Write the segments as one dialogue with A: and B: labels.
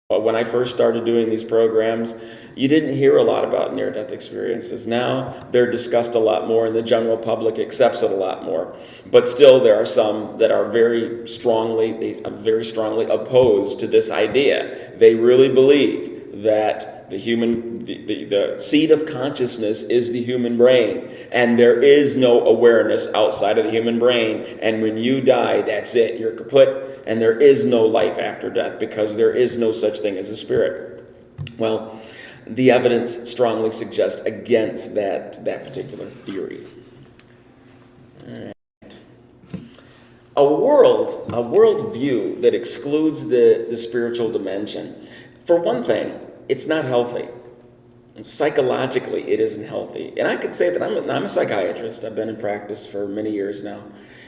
A: When I first started doing these programs, you didn't hear a lot about near-death experiences. Now they're discussed a lot more and the general public accepts it a lot more. But still there are some that are very strongly opposed to this idea. They really believe that the seat of consciousness is the human brain, and there is no awareness outside of the human brain, and when you die, that's it, you're kaput, and there is no life after death because there is no such thing as a spirit. Well, the evidence strongly suggests against that particular theory. All right. A worldview that excludes the spiritual dimension, for one thing, it's not healthy. Psychologically, it isn't healthy. And I could say that I'm a psychiatrist. I've been in practice for many years now.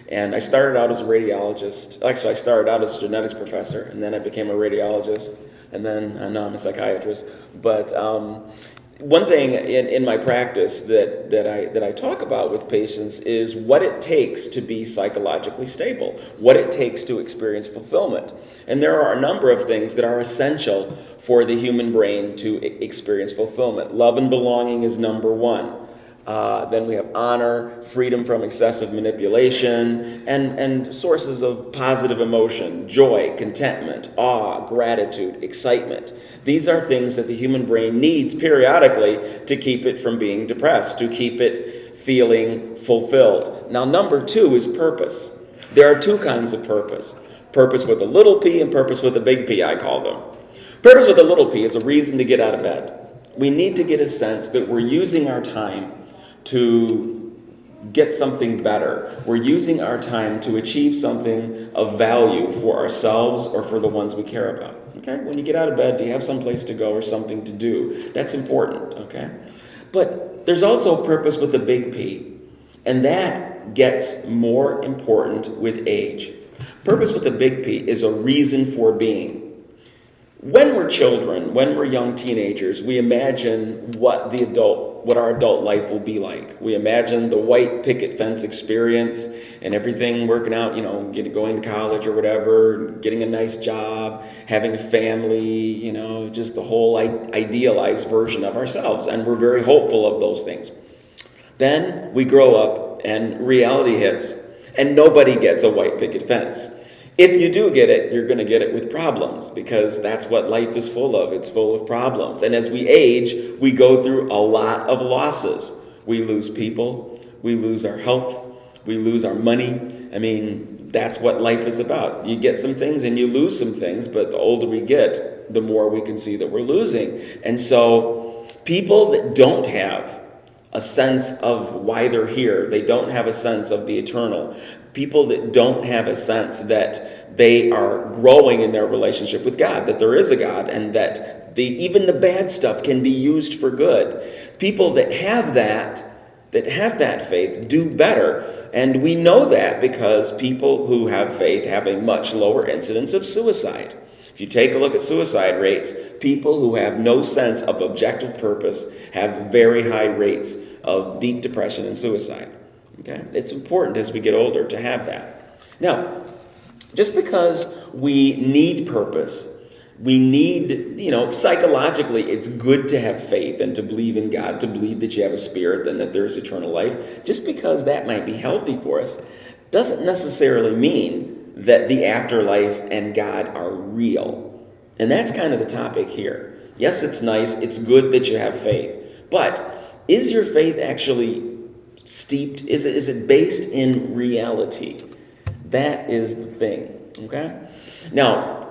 A: And I started out as a radiologist. Actually, I started out as a genetics professor, and then I became a radiologist, and then now I'm a psychiatrist. But one thing in my practice that I talk about with patients is what it takes to be psychologically stable, what it takes to experience fulfillment. And there are a number of things that are essential for the human brain to experience fulfillment. Love and belonging is number one. Then we have honor, freedom from excessive manipulation, and sources of positive emotion, joy, contentment, awe, gratitude, excitement. These are things that the human brain needs periodically to keep it from being depressed, to keep it feeling fulfilled. Now, number two is purpose. There are two kinds of purpose. Purpose with a little p and purpose with a big P, I call them. Purpose with a little p is a reason to get out of bed. We need to get a sense that we're using our time to get something better. We're using our time to achieve something of value for ourselves or for the ones we care about. Okay? When you get out of bed, do you have some place to go or something to do? That's important, okay? But there's also purpose with the big P, and that gets more important with age. Purpose with the big P is a reason for being. When we're children, when we're young teenagers, we imagine what our adult life will be like. We imagine the white picket fence experience and everything working out, going to college or whatever, getting a nice job, having a family, just the whole idealized version of ourselves. And we're very hopeful of those things. Then we grow up and reality hits, and nobody gets a white picket fence. If you do get it, you're going to get it with problems, because that's what life is full of. It's full of problems. And as we age, we go through a lot of losses. We lose people. We lose our health. We lose our money. I mean, that's what life is about. You get some things and you lose some things, but the older we get, the more we can see that we're losing. And so people that don't have a sense of why they're here, they don't have a sense of the eternal, people that don't have a sense that they are growing in their relationship with God, that there is a God, and that even the bad stuff can be used for good. People that have that faith do better. And we know that because people who have faith have a much lower incidence of suicide. If you take a look at suicide rates, people who have no sense of objective purpose have very high rates of deep depression and suicide. Okay? It's important as we get older to have that. Now, just because we need purpose, we need, psychologically, it's good to have faith and to believe in God, to believe that you have a spirit and that there is eternal life. Just because that might be healthy for us doesn't necessarily mean that the afterlife and God are real. And that's kind of the topic here. Yes, it's nice, it's good that you have faith. But is your faith actually steeped? Is it based in reality? That is the thing, okay? Now,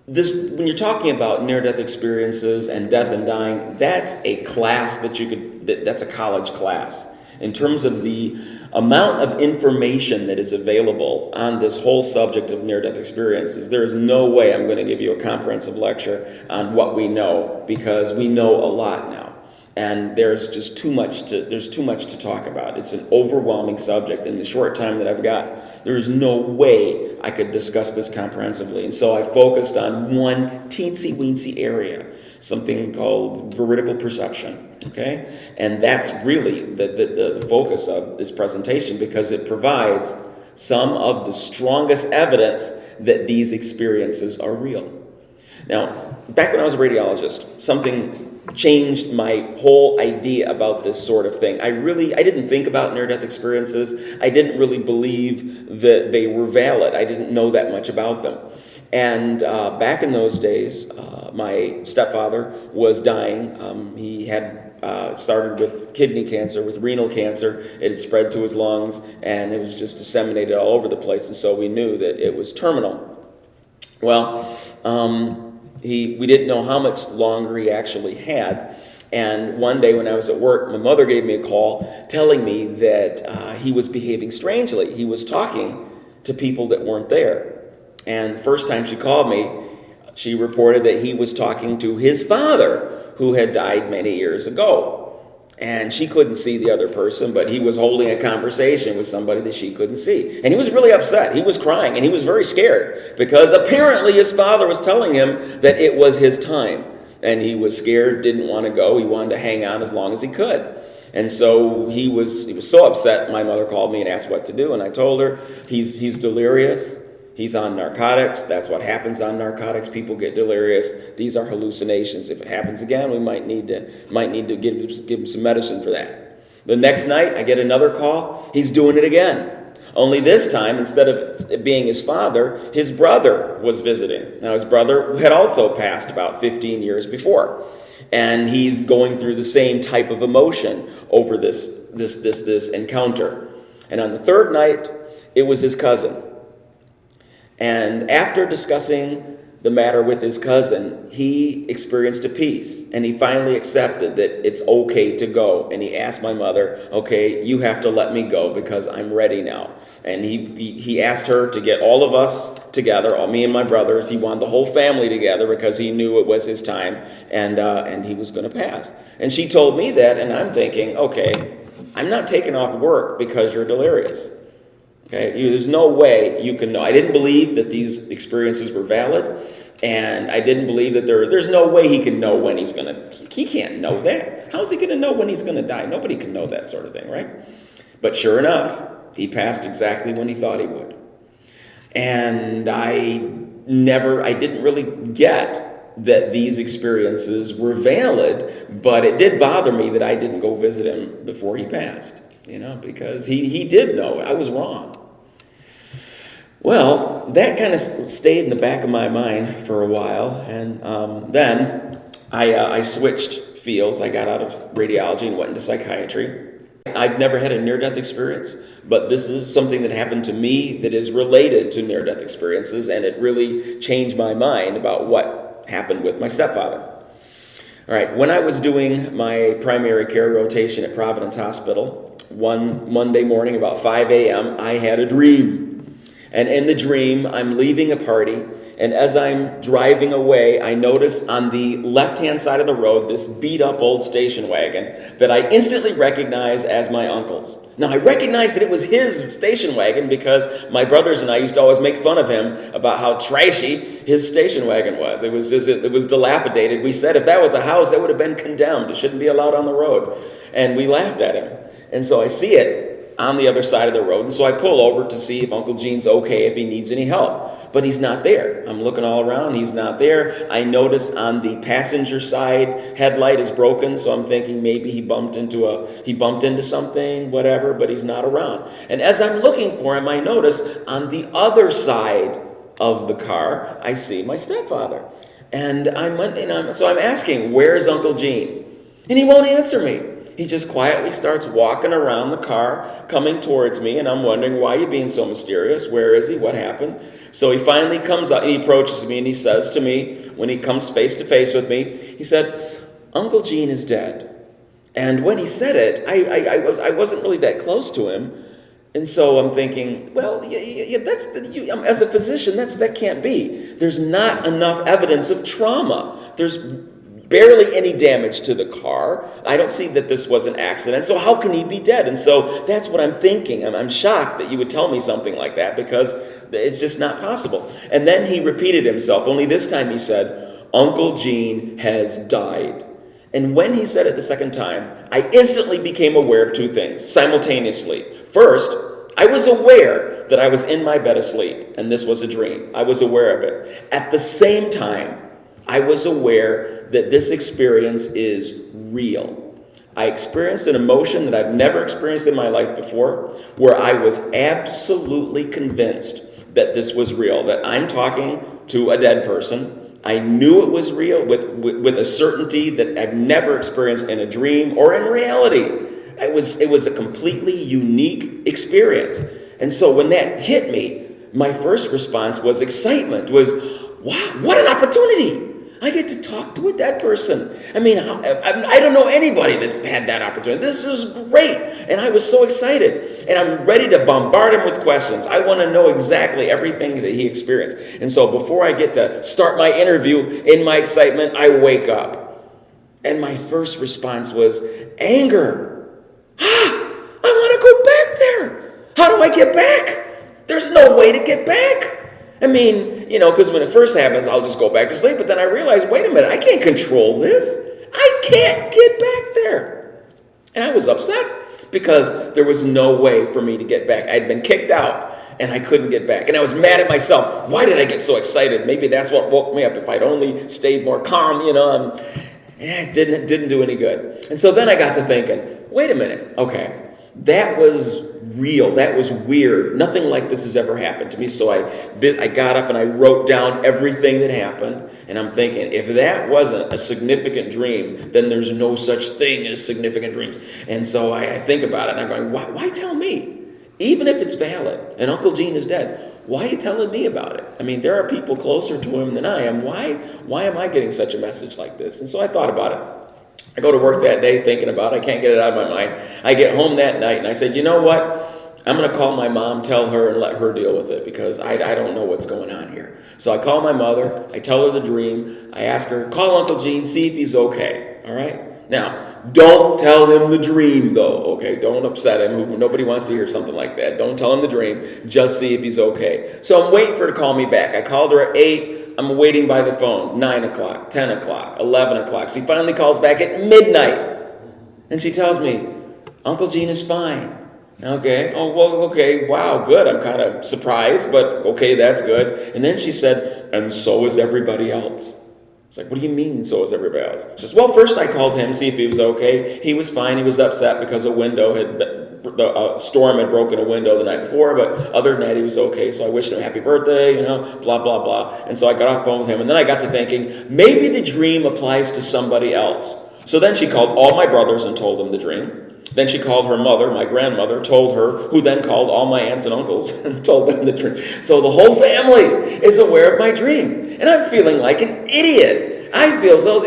A: when you're talking about near-death experiences and death and dying, that's a class that's a college class. In terms of the amount of information that is available on this whole subject of near-death experiences, there is no way I'm going to give you a comprehensive lecture on what we know, because we know a lot now. And there's too much to talk about. It's an overwhelming subject. In the short time that I've got, there's no way I could discuss this comprehensively. And so I focused on one teensy-weensy area, something called veridical perception. Okay? And that's really the focus of this presentation, because it provides some of the strongest evidence that these experiences are real. Now, back when I was a radiologist, something changed my whole idea about this sort of thing. I didn't think about near-death experiences. I didn't really believe that they were valid. I didn't know that much about them. And back in those days, my stepfather was dying. He had started with kidney cancer, with renal cancer. It had spread to his lungs, and it was just disseminated all over the place, and so we knew that it was terminal. Well, we didn't know how much longer he actually had, and one day when I was at work, my mother gave me a call telling me that he was behaving strangely. He was talking to people that weren't there. And the first time she called me, she reported that he was talking to his father, who had died many years ago. And she couldn't see the other person, but he was holding a conversation with somebody that she couldn't see. And he was really upset. He was crying, and he was very scared, because apparently his father was telling him that it was his time. And he was scared, didn't want to go. He wanted to hang on as long as he could. And so he was so upset. My mother called me and asked what to do, and I told her, he's delirious. He's on narcotics. That's what happens on narcotics. People get delirious. These are hallucinations. If it happens again, we might need to give him some medicine for that. The next night, I get another call. He's doing it again. Only this time, instead of it being his father, his brother was visiting. Now, his brother had also passed about 15 years before. And he's going through the same type of emotion over this encounter. And on the third night, it was his cousin. And after discussing the matter with his cousin, he experienced a peace, and he finally accepted that it's okay to go. And he asked my mother, okay, you have to let me go because I'm ready now. And he asked her to get all of us together, all me and my brothers. He wanted the whole family together because he knew it was his time, and he was going to pass. And she told me that, and I'm thinking, okay, I'm not taking off work because you're delirious. Okay, there's no way you can know. I didn't believe that these experiences were valid, and I didn't believe that there's no way he can know when he can't know that. How's he going to know when he's going to die? Nobody can know that sort of thing, right? But sure enough, he passed exactly when he thought he would. And I didn't really get that these experiences were valid, but it did bother me that I didn't go visit him before he passed. Because he did know I was wrong. Well, that kind of stayed in the back of my mind for a while, and then I switched fields. I got out of radiology and went into psychiatry. I've never had a near-death experience, but this is something that happened to me that is related to near-death experiences, and it really changed my mind about what happened with my stepfather. All right, when I was doing my primary care rotation at Providence Hospital, one Monday morning about 5 a.m., I had a dream. And in the dream, I'm leaving a party, and as I'm driving away, I notice on the left-hand side of the road this beat-up old station wagon that I instantly recognize as my uncle's. Now, I recognized that it was his station wagon because my brothers and I used to always make fun of him about how trashy his station wagon was. It was dilapidated. We said if that was a house, it would have been condemned. It shouldn't be allowed on the road. And we laughed at him. And so I see it on the other side of the road, and so I pull over to see if Uncle Gene's okay, if he needs any help. But he's not there. I'm looking all around. He's not there. I notice on the passenger side, headlight is broken, so I'm thinking maybe he bumped into something, whatever, but he's not around. And as I'm looking for him, I notice on the other side of the car, I see my stepfather. And so I'm asking, where's Uncle Gene? And he won't answer me. He just quietly starts walking around the car, coming towards me, and I'm wondering, why are you being so mysterious? Where is he? What happened? So he finally comes up, he approaches me, and he says to me, when he comes face to face with me, he said, Uncle Gene is dead. And when he said it, I wasn't really that close to him, and so I'm thinking, well, as a physician, that can't be. There's not enough evidence of trauma. There's barely any damage to the car. I don't see that this was an accident, so how can he be dead? And so that's what I'm thinking. I'm shocked that you would tell me something like that because it's just not possible. And then he repeated himself, only this time he said, Uncle Gene has died. And when he said it the second time, I instantly became aware of two things simultaneously. First, I was aware that I was in my bed asleep, and this was a dream. I was aware of it. At the same time, I was aware that this experience is real. I experienced an emotion that I've never experienced in my life before, where I was absolutely convinced that this was real, that I'm talking to a dead person. I knew it was real with a certainty that I've never experienced in a dream or in reality. It was a completely unique experience. And so when that hit me, my first response was excitement, was, wow, what an opportunity. I get to talk to a dead person. I mean, I don't know anybody that's had that opportunity. This is great. And I was so excited. And I'm ready to bombard him with questions. I want to know exactly everything that he experienced. And so before I get to start my interview, in my excitement, I wake up. And my first response was anger. I want to go back there. How do I get back? There's no way to get back. I mean, because when it first happens, I'll just go back to sleep. But then I realized, wait a minute, I can't control this. I can't get back there. And I was upset because there was no way for me to get back. I'd been kicked out and I couldn't get back. And I was mad at myself. Why did I get so excited? Maybe that's what woke me up. If I'd only stayed more calm, it didn't do any good. And so then I got to thinking, wait a minute, okay, that was real. That was weird. Nothing like this has ever happened to me. So I got up and I wrote down everything that happened. And I'm thinking, if that wasn't a significant dream, then there's no such thing as significant dreams. And so I think about it and I'm going, why tell me? Even if it's valid and Uncle Gene is dead, why are you telling me about it? I mean, there are people closer to him than I am. Why am I getting such a message like this? And so I thought about it. I go to work that day thinking about it. I can't get it out of my mind. I get home that night and I said, you know what? I'm going to call my mom, tell her, and let her deal with it because I don't know what's going on here. So I call my mother. I tell her the dream. I ask her, call Uncle Gene, see if he's okay. All right? Now, don't tell him the dream, though, okay? Don't upset him. Nobody wants to hear something like that. Don't tell him the dream. Just see if he's okay. So I'm waiting for her to call me back. I called her at 8. I'm waiting by the phone, 9 o'clock, 10 o'clock, 11 o'clock. She finally calls back at midnight. And she tells me, Uncle Gene is fine. Okay. Oh, well, okay. Wow, good. I'm kind of surprised, but okay, that's good. And then she said, and so is everybody else. It's like, what do you mean, so is everybody else? She says, well, first I called him, see if he was okay. He was fine. He was upset because the storm had broken a window the night before, but other than that, he was okay. So I wished him a happy birthday, blah, blah, blah. And so I got off the phone with him, and then I got to thinking, maybe the dream applies to somebody else. So then she called all my brothers and told them the dream. Then she called her mother, my grandmother, told her, who then called all my aunts and uncles and told them the dream. So the whole family is aware of my dream. And I'm feeling like an idiot. I feel so,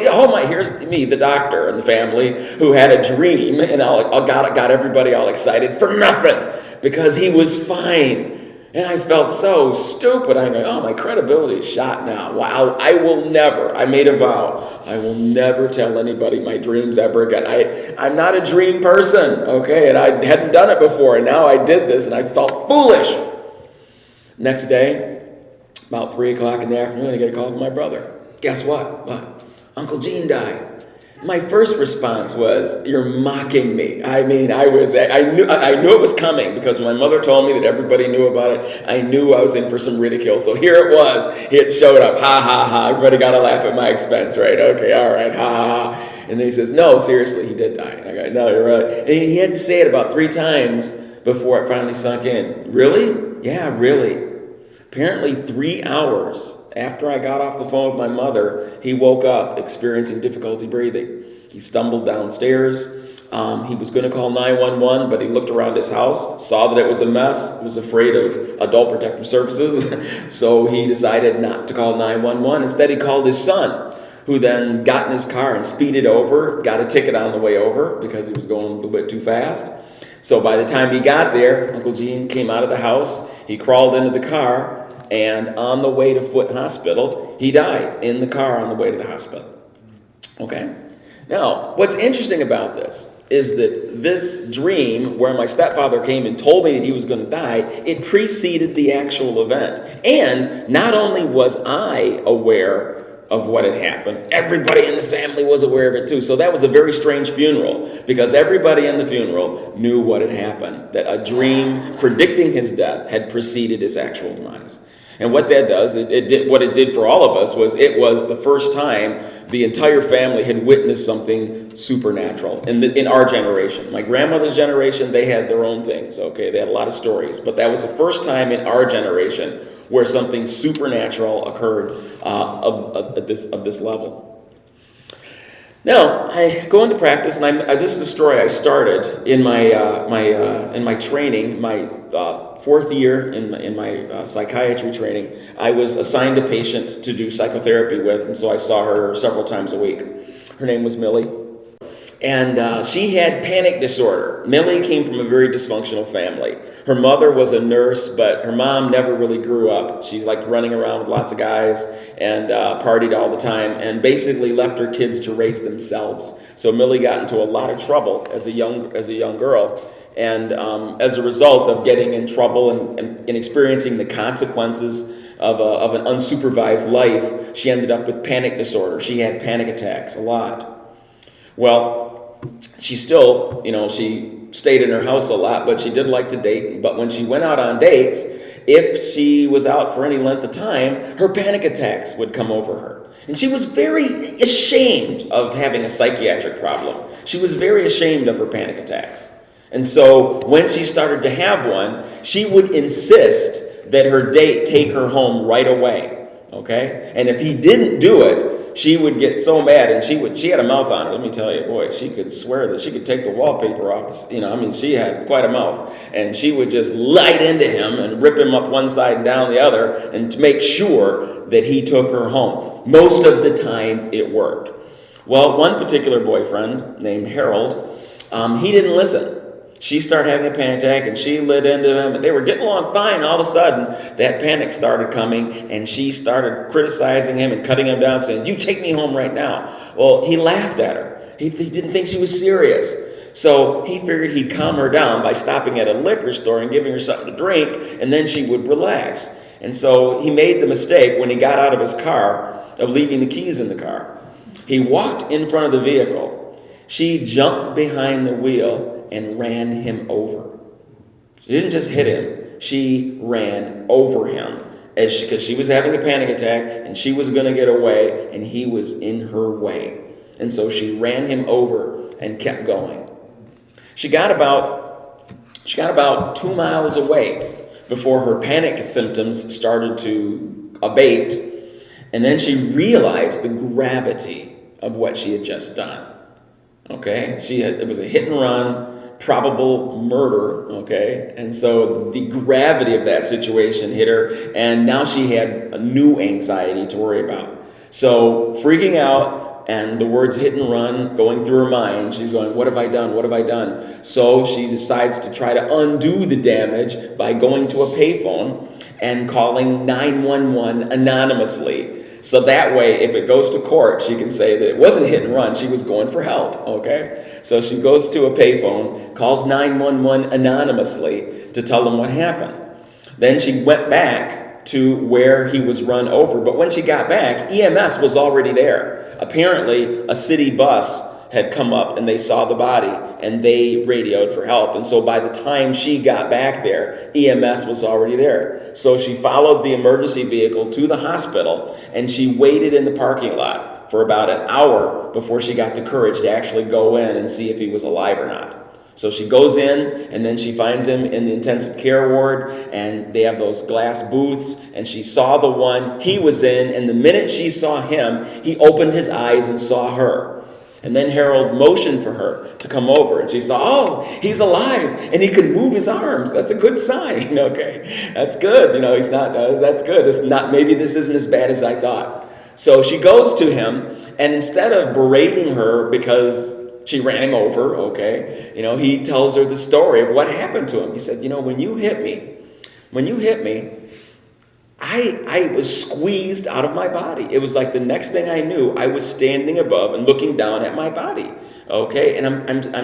A: here's me, the doctor, and the family who had a dream, and I got everybody all excited for nothing because he was fine. And I felt so stupid. I'm like, my credibility is shot now. Wow, I made a vow. I will never tell anybody my dreams ever again. I'm not a dream person, okay? And I hadn't done it before, and now I did this, and I felt foolish. Next day, about 3 o'clock in the afternoon, I get a call from my brother. Guess what? Uncle Gene died. My first response was, you're mocking me. I mean, I knew it was coming because when my mother told me that everybody knew about it, I knew I was in for some ridicule. So here it was. It showed up. Ha, ha, ha. Everybody got to laugh at my expense, right? Okay, all right. Ha, ha, ha. And then he says, no, seriously, he did die. And I go, no, you're right. And he had to say it about 3 times before it finally sunk in. Really? Yeah, really. Apparently 3 hours after I got off the phone with my mother, he woke up experiencing difficulty breathing. He stumbled downstairs. He was going to call 911, but he looked around his house, saw that it was a mess, was afraid of Adult Protective Services, so he decided not to call 911. Instead, he called his son, who then got in his car and speeded over, got a ticket on the way over because he was going a little bit too fast. So by the time he got there, Uncle Gene came out of the house, he crawled into the car, and on the way to Foot Hospital, he died in the car on the way to the hospital. Okay? Now, what's interesting about this is that this dream where my stepfather came and told me that he was going to die, it preceded the actual event. And not only was I aware of what had happened, everybody in the family was aware of it too. So that was a very strange funeral because everybody in the funeral knew what had happened, that a dream predicting his death had preceded his actual demise. And what that does, what it did for all of us was it was the first time the entire family had witnessed something supernatural in our generation. My grandmother's generation, they had their own things, okay? They had a lot of stories. But that was the first time in our generation where something supernatural occurred of this level. Now, I go into practice, and this is the story I started in my training, my fourth year in my psychiatry training. I was assigned a patient to do psychotherapy with, and so I saw her several times a week. Her name was Millie, and she had panic disorder. Millie came from a very dysfunctional family. Her mother was a nurse, but her mom never really grew up. She liked running around with lots of guys and partied all the time, and basically left her kids to raise themselves. So Millie got into a lot of trouble as a young girl. And as a result of getting in trouble and experiencing the consequences of an unsupervised life, she ended up with panic disorder. She had panic attacks a lot. Well, she still, she stayed in her house a lot, but she did like to date. But when she went out on dates, if she was out for any length of time, her panic attacks would come over her. And she was very ashamed of having a psychiatric problem. She was very ashamed of her panic attacks. And so when she started to have one, she would insist that her date take her home right away, okay? And if he didn't do it, she would get so mad, and she had a mouth on her. Let me tell you, boy, she could swear that she could take the wallpaper off. She had quite a mouth. And she would just light into him and rip him up one side and down the other, and to make sure that he took her home. Most of the time, it worked. Well, one particular boyfriend named Harold, he didn't listen. She started having a panic attack, and she lit into him, and they were getting along fine. All of a sudden, that panic started coming, and she started criticizing him and cutting him down, saying, "You take me home right now." Well, he laughed at her. He didn't think she was serious. So he figured he'd calm her down by stopping at a liquor store and giving her something to drink, and then she would relax. And so he made the mistake when he got out of his car of leaving the keys in the car. He walked in front of the vehicle. She jumped behind the wheel and ran him over. She didn't just hit him, she ran over him because she was having a panic attack and she was going to get away, and he was in her way. And so she ran him over and kept going. She got about 2 miles away before her panic symptoms started to abate, and then she realized the gravity of what she had just done. Okay, it was a hit and run, probable murder, okay? And so the gravity of that situation hit her, and now she had a new anxiety to worry about. So freaking out, and the words hit and run going through her mind, she's going, what have I done? What have I done? So she decides to try to undo the damage by going to a payphone and calling 911 anonymously. So that way, if it goes to court, she can say that it wasn't hit and run, she was going for help, okay? So she goes to a payphone, calls 911 anonymously to tell them what happened. Then she went back to where he was run over, but when she got back, EMS was already there. Apparently, a city bus had come up and they saw the body and they radioed for help. And so by the time she got back there, EMS was already there. So she followed the emergency vehicle to the hospital and she waited in the parking lot for about an hour before she got the courage to actually go in and see if he was alive or not. So she goes in, and then she finds him in the intensive care ward, and they have those glass booths, and she saw the one he was in, and the minute she saw him, he opened his eyes and saw her. And then Harold motioned for her to come over, and she saw, oh, he's alive, and he could move his arms. That's a good sign, okay? That's good, he's not, that's good. It's not, maybe this isn't as bad as I thought. So she goes to him, and instead of berating her because she ran him over, okay, he tells her the story of what happened to him. He said, when you hit me, I was squeezed out of my body. It was like the next thing I knew, I was standing above and looking down at my body, okay? And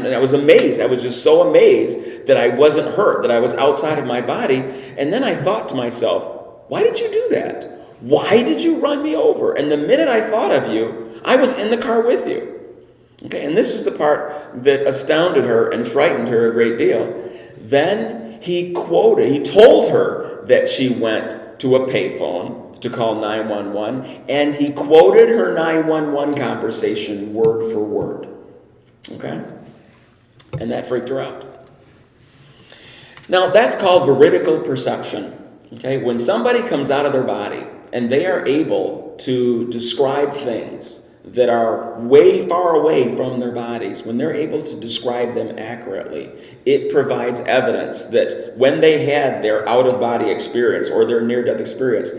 A: I was amazed. I was just so amazed that I wasn't hurt, that I was outside of my body. And then I thought to myself, why did you do that? Why did you run me over? And the minute I thought of you, I was in the car with you. Okay, and this is the part that astounded her and frightened her a great deal. Then he told her that she went to a payphone to call 911, and he quoted her 911 conversation word for word. Okay? And that freaked her out. Now, that's called veridical perception. Okay? When somebody comes out of their body and they are able to describe things that are way far away from their bodies, when they're able to describe them accurately, it provides evidence that when they had their out-of-body experience or their near-death experience,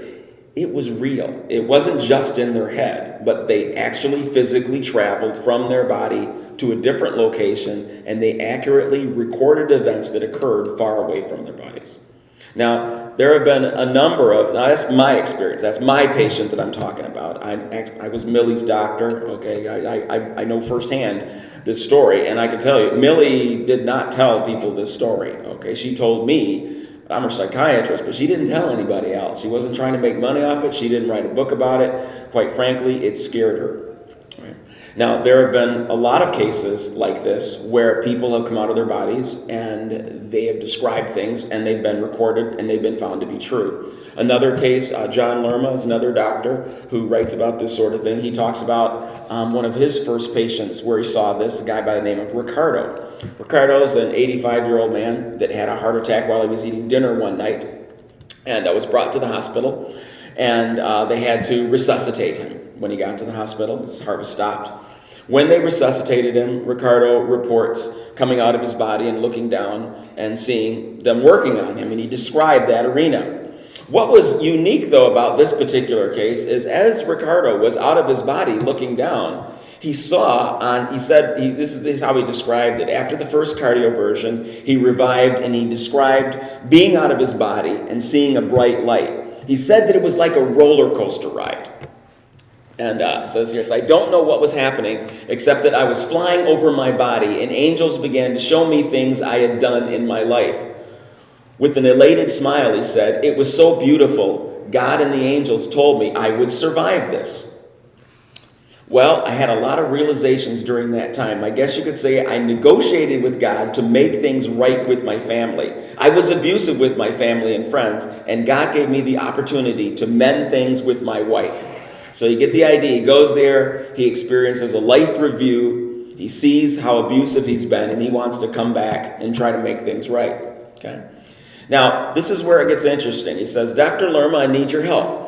A: it was real. It wasn't just in their head, but they actually physically traveled from their body to a different location, and they accurately recorded events that occurred far away from their bodies. Now, there have been a number of, now that's my experience, that's my patient that I'm talking about. I was Millie's doctor, okay? I know firsthand this story, and I can tell you, Millie did not tell people this story, okay? She told me, I'm her psychiatrist, but she didn't tell anybody else. She wasn't trying to make money off it. She didn't write a book about it. Quite frankly, it scared her. Right? Now, there have been a lot of cases like this where people have come out of their bodies and they have described things and they've been recorded and they've been found to be true. Another case, John Lerma is another doctor who writes about this sort of thing. He talks about one of his first patients where he saw this, a guy by the name of Ricardo. Ricardo is an 85-year-old man that had a heart attack while he was eating dinner one night and was brought to the hospital, and they had to resuscitate him. When he got to the hospital, his heart was stopped. When they resuscitated him, Ricardo reports coming out of his body and looking down and seeing them working on him, and he described that arena. What was unique, though, about this particular case is as Ricardo was out of his body looking down, he saw this is how he described it. After the first cardioversion, he revived and he described being out of his body and seeing a bright light. He said that it was like a roller coaster ride. And it says here, so I don't know what was happening, except that I was flying over my body and angels began to show me things I had done in my life. With an elated smile, he said, it was so beautiful. God and the angels told me I would survive this. Well, I had a lot of realizations during that time. I guess you could say I negotiated with God to make things right with my family. I was abusive with my family and friends, and God gave me the opportunity to mend things with my wife. So you get the idea. He goes there, he experiences a life review, he sees how abusive he's been, and he wants to come back and try to make things right. Okay? Now, this is where it gets interesting. He says, Dr. Lerma, I need your help.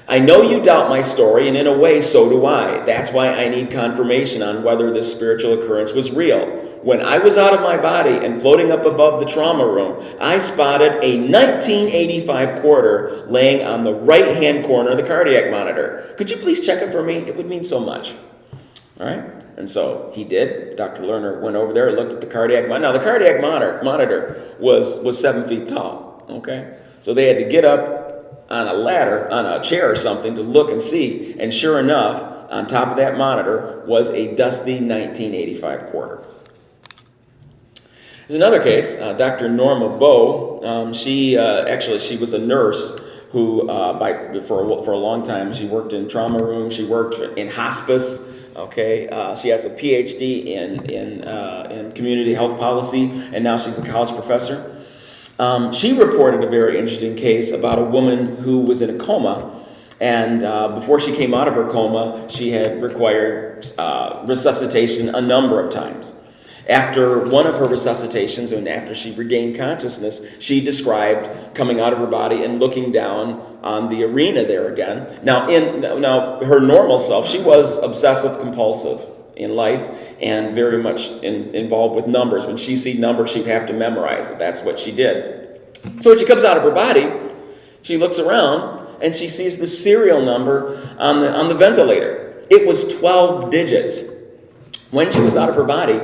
A: I know you doubt my story, and in a way, so do I. That's why I need confirmation on whether this spiritual occurrence was real. When I was out of my body and floating up above the trauma room, I spotted a 1985 quarter laying on the right-hand corner of the cardiac monitor. Could you please check it for me? It would mean so much. All right? And so he did. Dr. Lerner went over there and looked at the cardiac monitor. Now, the cardiac monitor was 7 feet tall. Okay? So they had to get up on a ladder, on a chair or something to look and see. And sure enough, on top of that monitor was a dusty 1985 quarter. There's another case, Dr. Norma Bowe. She was a nurse who, for a long time, she worked in trauma rooms. She worked in hospice. Okay, she has a PhD in community health policy, and now she's a college professor. She reported a very interesting case about a woman who was in a coma, and before she came out of her coma, she had required resuscitation a number of times. After one of her resuscitations, and after she regained consciousness, she described coming out of her body and looking down on the arena there again. Now, her normal self, she was obsessive compulsive in life and very much involved with numbers. When she see numbers, she'd have to memorize it. That's what she did. So when she comes out of her body, she looks around and she sees the serial number on the ventilator. It was 12 digits. When she was out of her body,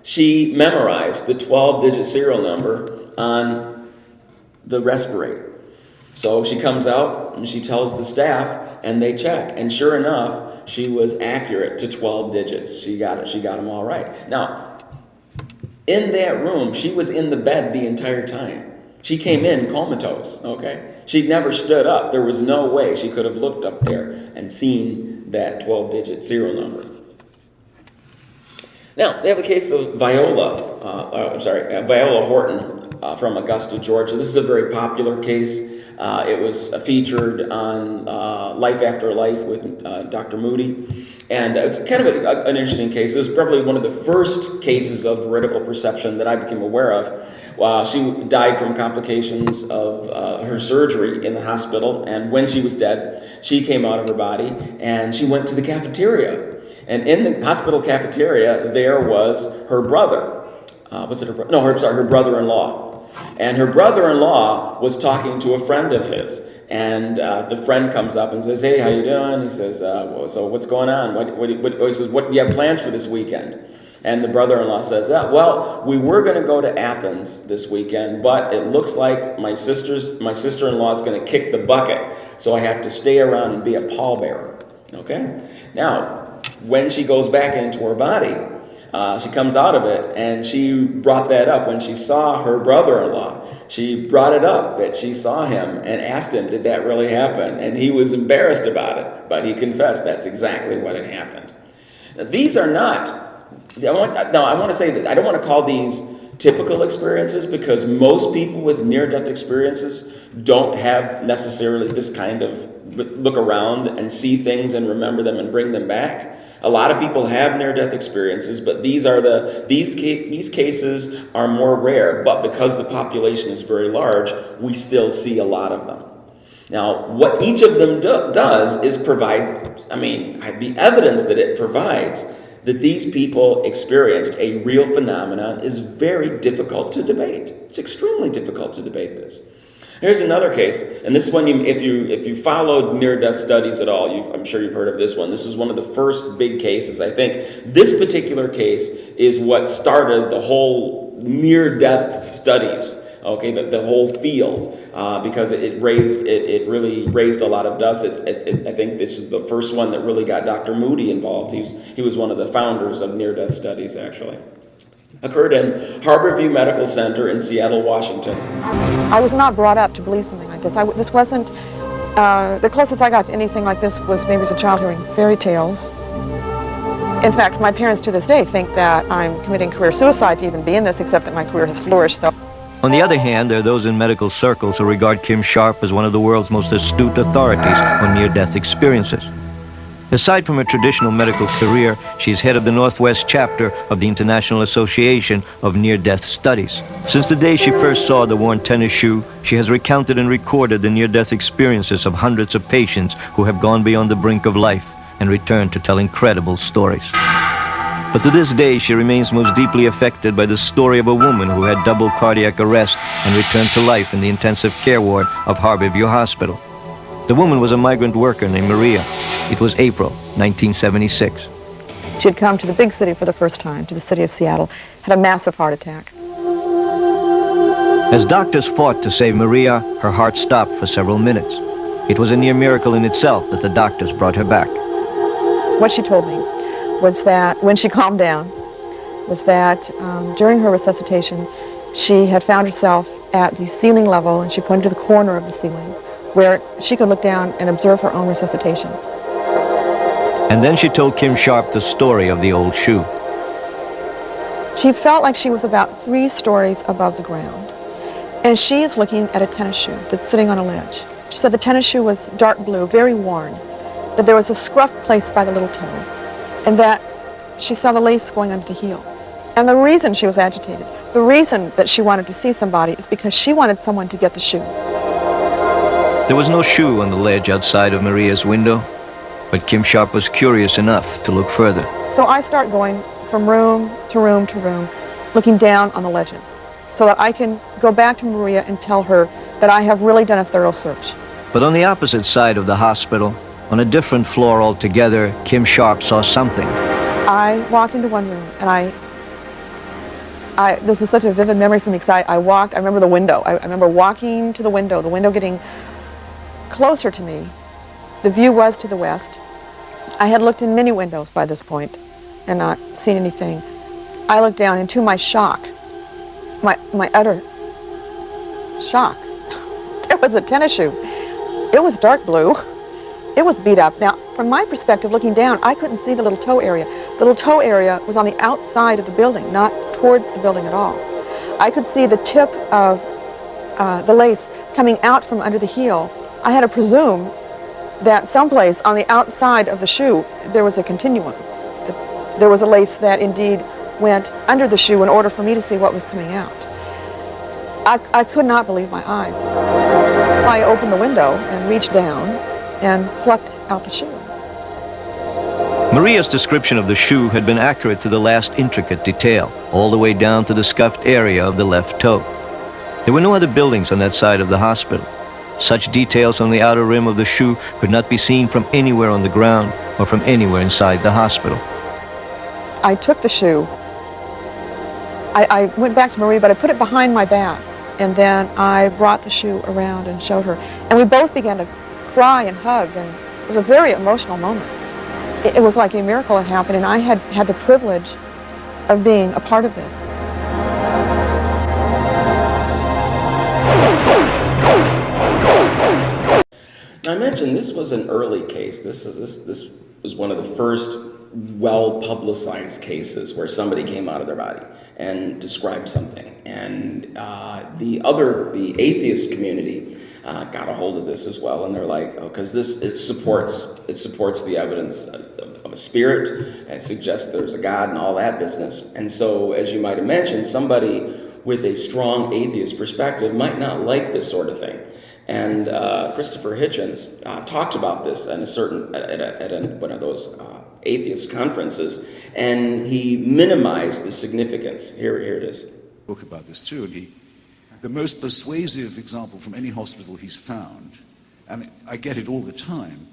A: she memorized the 12-digit serial number on the respirator. So she comes out and she tells the staff, and they check. And sure enough, she was accurate to 12 digits. She got it. She got them all right. Now, in that room, she was in the bed the entire time. She came in comatose, okay? She'd never stood up. There was no way she could have looked up there and seen that 12-digit serial number. Now, they have a case of Viola Horton from Augusta, Georgia. This is a very popular case. It was featured on Life After Life with Dr. Moody. And it's kind of an interesting case. It was probably one of the first cases of veridical perception that I became aware of. She died from complications of her surgery in the hospital, and when she was dead, she came out of her body and she went to the cafeteria. And in the hospital cafeteria, there was her brother. Was it her brother? No, her brother-in-law. And her brother-in-law was talking to a friend of his. And the friend comes up and says, "Hey, how you doing?" He says, "So what's going on? He says, "What do you have plans for this weekend?" And the brother-in-law says, "Well, we were going to go to Athens this weekend, but it looks like my sister-in-law is going to kick the bucket, so I have to stay around and be a pallbearer." Okay? Now, when she goes back into her body, she comes out of it, and she brought that up. When she saw her brother-in-law, she brought it up that she saw him and asked him, "Did that really happen?" And he was embarrassed about it, but he confessed that's exactly what had happened. Now, these are not, I want to say that I don't want to call these typical experiences, because most people with near-death experiences don't have necessarily this kind of look around and see things and remember them and bring them back. A lot of people have near-death experiences, but these cases are more rare. But because the population is very large, we still see a lot of them. Now, what each of them does is provide, the evidence that it provides that these people experienced a real phenomenon is very difficult to debate. It's extremely difficult to debate this. Here's another case, and this one, if you followed near-death studies at all, I'm sure you've heard of this one. This is one of the first big cases. I think this particular case is what started the whole near-death studies. Okay, the whole field, because it really raised a lot of dust. I think this is the first one that really got Dr. Moody involved. He was one of the founders of near-death studies, actually. Occurred in Harborview Medical Center in Seattle, Washington.
B: I was not brought up to believe something like this. This wasn't, the closest I got to anything like this was maybe as a child hearing fairy tales. In fact, my parents to this day think that I'm committing career suicide to even be in this, except that my career has flourished. So.
C: On the other hand, there are those in medical circles who regard Kim Sharp as one of the world's most astute authorities on near-death experiences. Aside from her traditional medical career, she's head of the Northwest chapter of the International Association of Near-Death Studies. Since the day she first saw the worn tennis shoe, she has recounted and recorded the near-death experiences of hundreds of patients who have gone beyond the brink of life and returned to tell incredible stories. But to this day, she remains most deeply affected by the story of a woman who had double cardiac arrest and returned to life in the intensive care ward of Harborview Hospital. The woman was a migrant worker named Maria. It was April 1976.
B: She had come to the big city for the first time, to the city of Seattle, had a massive heart attack.
C: As doctors fought to save Maria, her heart stopped for several minutes. It was a near miracle in itself that the doctors brought her back.
B: What she told me was that when she calmed down, was that during her resuscitation, she had found herself at the ceiling level, and she pointed to the corner of the ceiling, where she could look down and observe her own resuscitation.
C: And then she told Kim Sharp the story of the old shoe.
B: She felt like she was about 3 stories above the ground, and she is looking at a tennis shoe that's sitting on a ledge. She said the tennis shoe was dark blue, very worn, that there was a scruff placed by the little toe, and that she saw the lace going under the heel. And the reason she was agitated, the reason that she wanted to see somebody, is because she wanted someone to get the shoe.
C: There was no shoe on the ledge outside of Maria's window, but Kim Sharp was curious enough to look further.
B: So I start going from room to room to room, looking down on the ledges, so that I can go back to Maria and tell her that I have really done a thorough search.
C: But on the opposite side of the hospital, on a different floor altogether, Kim Sharp saw something.
B: I walked into one room, and this is such a vivid memory for me, because I remember the window. I remember walking to the window getting closer to me. The view was to the west. I had looked in many windows by this point and not seen anything. I looked down, and to my shock, my utter shock, there was a tennis shoe. It was dark blue. It was beat up. Now, from my perspective, looking down, I couldn't see the little toe area. The little toe area was on the outside of the building, not towards the building at all. I could see the tip of the lace coming out from under the heel, I had to presume that someplace on the outside of the shoe there was a continuum. That there was a lace that indeed went under the shoe in order for me to see what was coming out. I could not believe my eyes. I opened the window and reached down and plucked out the shoe.
C: Maria's description of the shoe had been accurate to the last intricate detail, all the way down to the scuffed area of the left toe. There were no other buildings on that side of the hospital. Such details on the outer rim of the shoe could not be seen from anywhere on the ground or from anywhere inside the hospital.
B: I took the shoe. I went back to Maria, but I put it behind my back. And then I brought the shoe around and showed her. And we both began to cry and hug, and it was a very emotional moment. It was like a miracle had happened, and I had the privilege of being a part of this.
A: I mentioned this was an early case. This was one of the first well-publicized cases where somebody came out of their body and described something. And the atheist community got a hold of this as well, and they're like, oh, because it supports the evidence of a spirit, and suggests there's a God and all that business. And so, as you might have mentioned, somebody with a strong atheist perspective might not like this sort of thing. And Christopher Hitchens talked about this at one of those atheist conferences, and he minimized the significance. Here it is.
D: Book about this too, and the most persuasive example from any hospital he's found, and I get it all the time,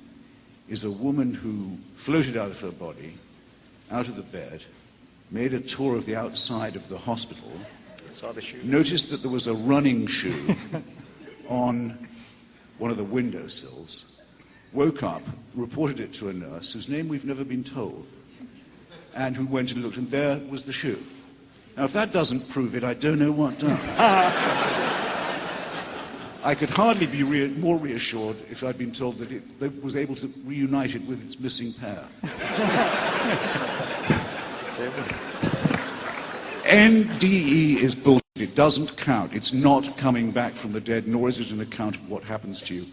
D: is a woman who floated out of her body, out of the bed, made a tour of the outside of the hospital,
E: saw the shoe,
D: noticed that there was a running shoe on one of the windowsills, woke up, reported it to a nurse whose name we've never been told, and who went and looked, and there was the shoe. Now, if that doesn't prove it, I don't know what does. I could hardly be more reassured if I'd been told that it was able to reunite it with its missing pair. NDE is bullshit. It doesn't count. It's not coming back from the dead, nor is it an account of what happens to you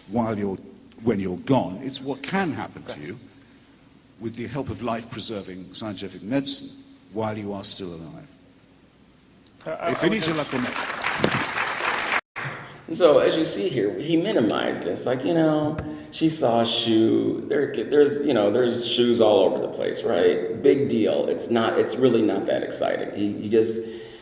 D: when you're gone. It's what can happen to you with the help of life-preserving scientific medicine while you are still alive. E finite la commedia.
A: So as you see here, he minimized this. Like, she saw a shoe. There's shoes all over the place, right? Big deal. It's really not that exciting.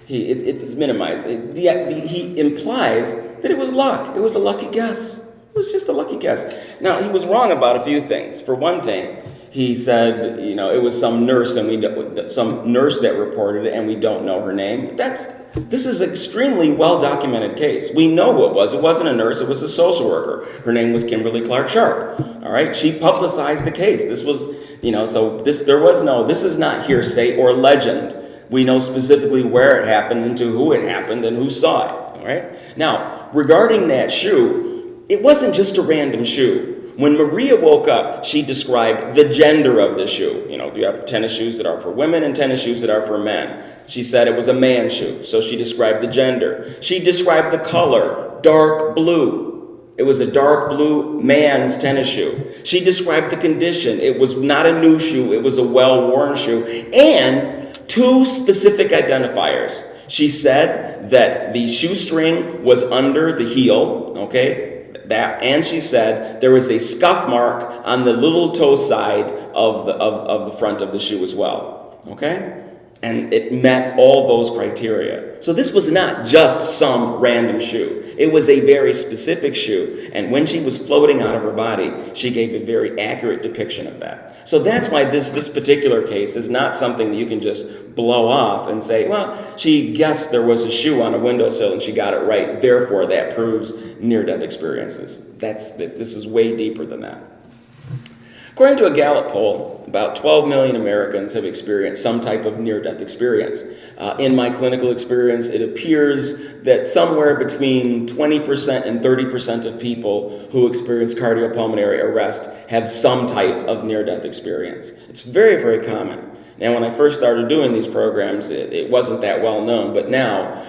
A: It's minimized. He implies that it was luck. It was a lucky guess. It was just a lucky guess. Now, he was wrong about a few things. For one thing, he said, it was some nurse that reported it, and we don't know her name. This is an extremely well-documented case. We know who it was. It wasn't a nurse. It was a social worker. Her name was Kimberly Clark Sharp. All right. She publicized the case. This was, this is not hearsay or legend. We know specifically where it happened and to who it happened and who saw it. All right. Now, regarding that shoe, it wasn't just a random shoe. When Maria woke up, she described the gender of the shoe. You have tennis shoes that are for women and tennis shoes that are for men. She said it was a man's shoe, so she described the gender. She described the color, dark blue. It was a dark blue man's tennis shoe. She described the condition. It was not a new shoe, it was a well-worn shoe. And two specific identifiers. She said that the shoestring was under the heel, okay? And she said there was a scuff mark on the little toe side of the front of the shoe as well. Okay? And it met all those criteria. So this was not just some random shoe. It was a very specific shoe. And when she was floating out of her body, she gave a very accurate depiction of that. So that's why this particular case is not something that you can just blow off and say, well, she guessed there was a shoe on a windowsill and she got it right. Therefore, that proves near-death experiences. This is way deeper than that. According to a Gallup poll, about 12 million Americans have experienced some type of near-death experience. In my clinical experience, it appears that somewhere between 20% and 30% of people who experience cardiopulmonary arrest have some type of near-death experience. It's very, very common. Now, when I first started doing these programs, it wasn't that well known, but now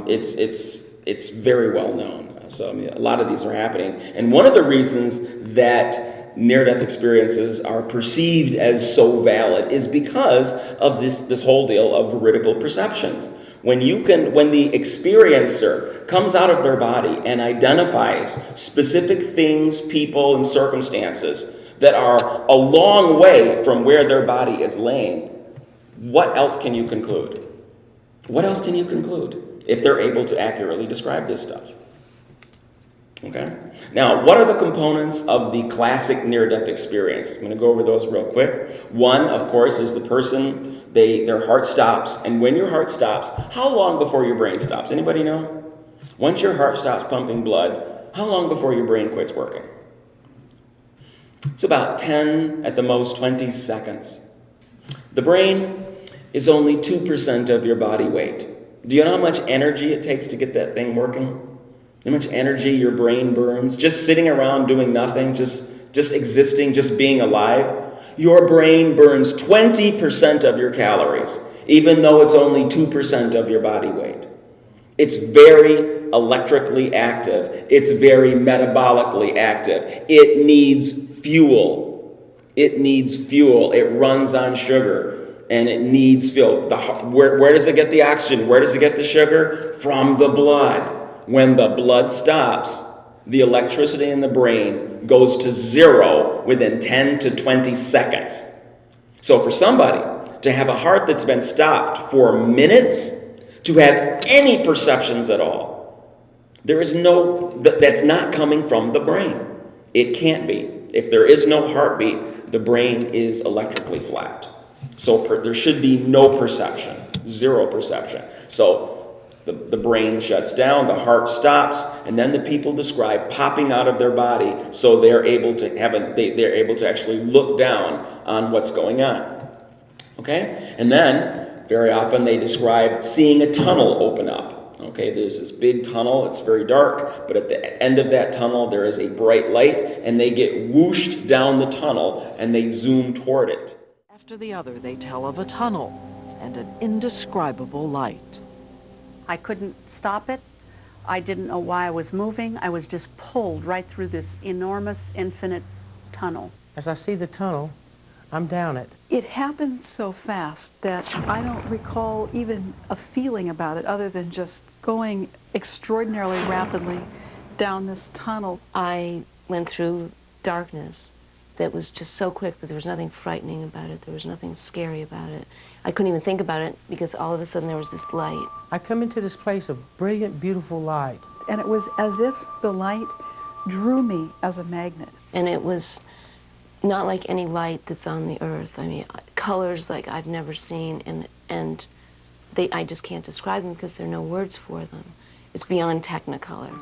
A: it's very well known. So I mean, a lot of these are happening. And one of the reasons that near-death experiences are perceived as so valid is because of this whole deal of veridical perceptions. When the experiencer comes out of their body and identifies specific things, people, and circumstances that are a long way from where their body is laying, what else can you conclude? What else can you conclude if they're able to accurately describe this stuff? Okay? Now, what are the components of the classic near-death experience? I'm going to go over those real quick. One, of course, is the person, their heart stops. And when your heart stops, how long before your brain stops? Anybody know? Once your heart stops pumping blood, how long before your brain quits working? It's about 10, at the most 20 seconds. The brain is only 2% of your body weight. Do you know how much energy it takes to get that thing working? How much energy your brain burns just sitting around doing nothing, just existing, just being alive? Your brain burns 20% of your calories, even though it's only 2% of your body weight. It's very electrically active. It's very metabolically active. It needs fuel. It needs fuel. It runs on sugar, and it needs fuel. Where does it get the oxygen? Where does it get the sugar? From the blood. When the blood stops, the electricity in the brain goes to zero within 10 to 20 seconds. So for somebody to have a heart that's been stopped for minutes, to have any perceptions at all, that's not coming from the brain. It can't be. If there is no heartbeat, the brain is electrically flat. So there should be no perception, zero perception. So the brain shuts down, the heart stops, and then the people describe popping out of their body, so they're able to they're able to actually look down on what's going on. Okay? And then very often they describe seeing a tunnel open up. Okay, there's this big tunnel, it's very dark, but at the end of that tunnel there is a bright light, and they get whooshed down the tunnel and they zoom toward it.
E: After the other, they tell of a tunnel and an indescribable light.
F: I couldn't stop it. I didn't know why I was moving. I was just pulled right through this enormous, infinite tunnel.
G: As I see the tunnel, I'm down it.
H: It happened so fast that I don't recall even a feeling about it other than just going extraordinarily rapidly down this tunnel.
I: I went through darkness that was just so quick that there was nothing frightening about it. There was nothing scary about it. I couldn't even think about it because all of a sudden there was this light.
G: I come into this place of brilliant, beautiful light.
H: And it was as if the light drew me as a magnet.
I: And it was not like any light that's on the earth. I mean, colors like I've never seen, and I just can't describe them because there are no words for them. It's beyond technicolor.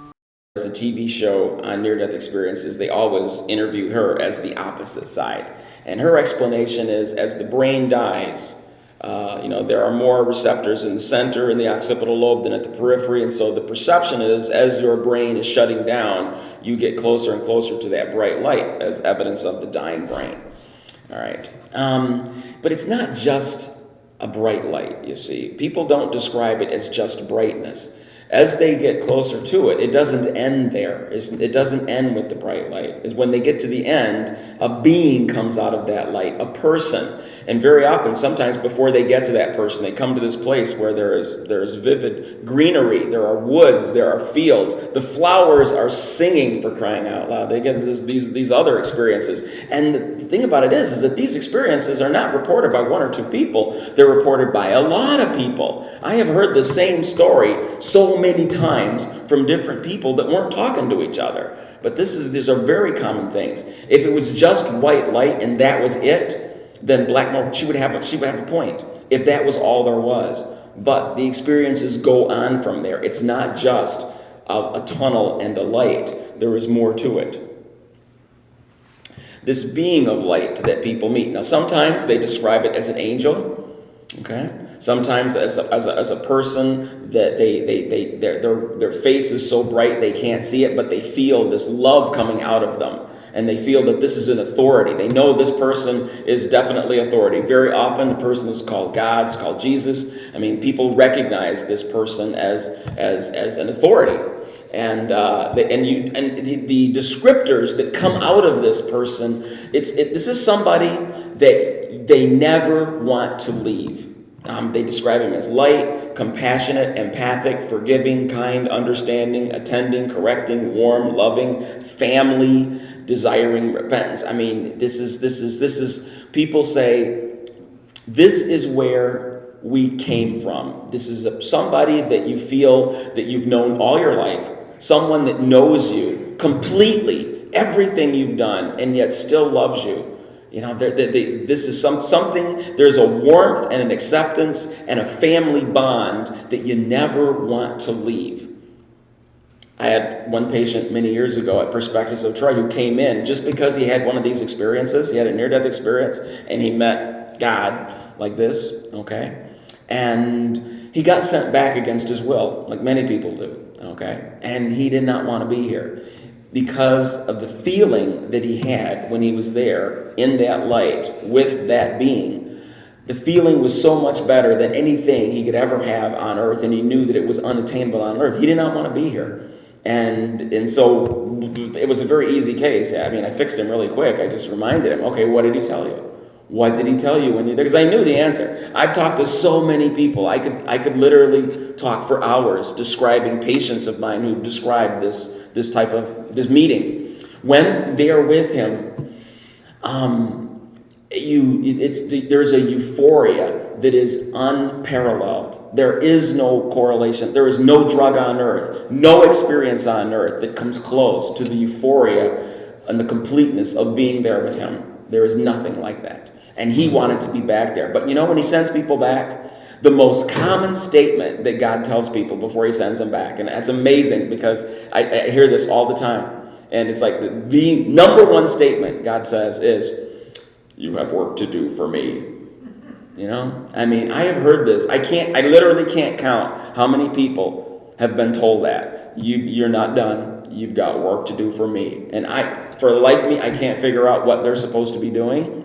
A: There's a TV show on near-death experiences. They always interview her as the opposite side. And her explanation is, as the brain dies, there are more receptors in the center in the occipital lobe than at the periphery, and so the perception is, as your brain is shutting down, you get closer and closer to that bright light as evidence of the dying brain. All right. But it's not just a bright light, you see. People don't describe it as just brightness. As they get closer to it, it doesn't end there. It doesn't end with the bright light. Is when they get to the end, a being comes out of that light, a person. And very often, sometimes before they get to that person, they come to this place where there is vivid greenery, there are woods, there are fields. The flowers are singing, for crying out loud. They get these other experiences. And the thing about it is that these experiences are not reported by one or two people. They're reported by a lot of people. I have heard the same story so many times from different people that weren't talking to each other. But these are very common things. If it was just white light and that was it, then she would have a point if that was all there was. But the experiences go on from there. It's not just a tunnel and a light. There is more to it. This being of light that people meet. Now, sometimes they describe it as an angel. Okay. Sometimes as a person that their face is so bright they can't see it, but they feel this love coming out of them. And they feel that this is an authority. They know this person is definitely authority. Very often the person is called God, is called Jesus. I mean, people recognize this person as an authority. And the descriptors that come out of this person, this is somebody that they never want to leave. They describe him as light, compassionate, empathic, forgiving, kind, understanding, attending, correcting, warm, loving, family, desiring repentance. I mean, this is people say, this is where we came from. This is somebody that you feel that you've known all your life, someone that knows you completely, everything you've done, and yet still loves you. You know, this is something, there's a warmth and an acceptance and a family bond that you never want to leave. I had one patient many years ago at Perspectives of Troy who came in just because he had one of these experiences. He had a near-death experience, and he met God like this, okay? And he got sent back against his will, like many people do, okay? And he did not want to be here, because of the feeling that he had when he was there in that light with that being. The feeling was so much better than anything he could ever have on earth, and he knew that it was unattainable on earth. He did not want to be here. And so it was a very easy case. I mean, I fixed him really quick. I just reminded him, okay, what did he tell you? What did he tell you when you're there? Because I knew the answer. I've talked to so many people. I could literally talk for hours describing patients of mine who described this meeting. When they are with him, there's a euphoria that is unparalleled. There is no correlation. There is no drug on earth, no experience on earth that comes close to the euphoria and the completeness of being there with him. There is nothing like that. And he wanted to be back there. But you know, when he sends people back, the most common statement that God tells people before he sends them back, and that's amazing because I hear this all the time, and it's like the number one statement God says is, "You have work to do for me." You know? I mean, I have heard this. I literally can't count how many people have been told that. You're not done. You've got work to do for me. And for the life of me, I can't figure out what they're supposed to be doing.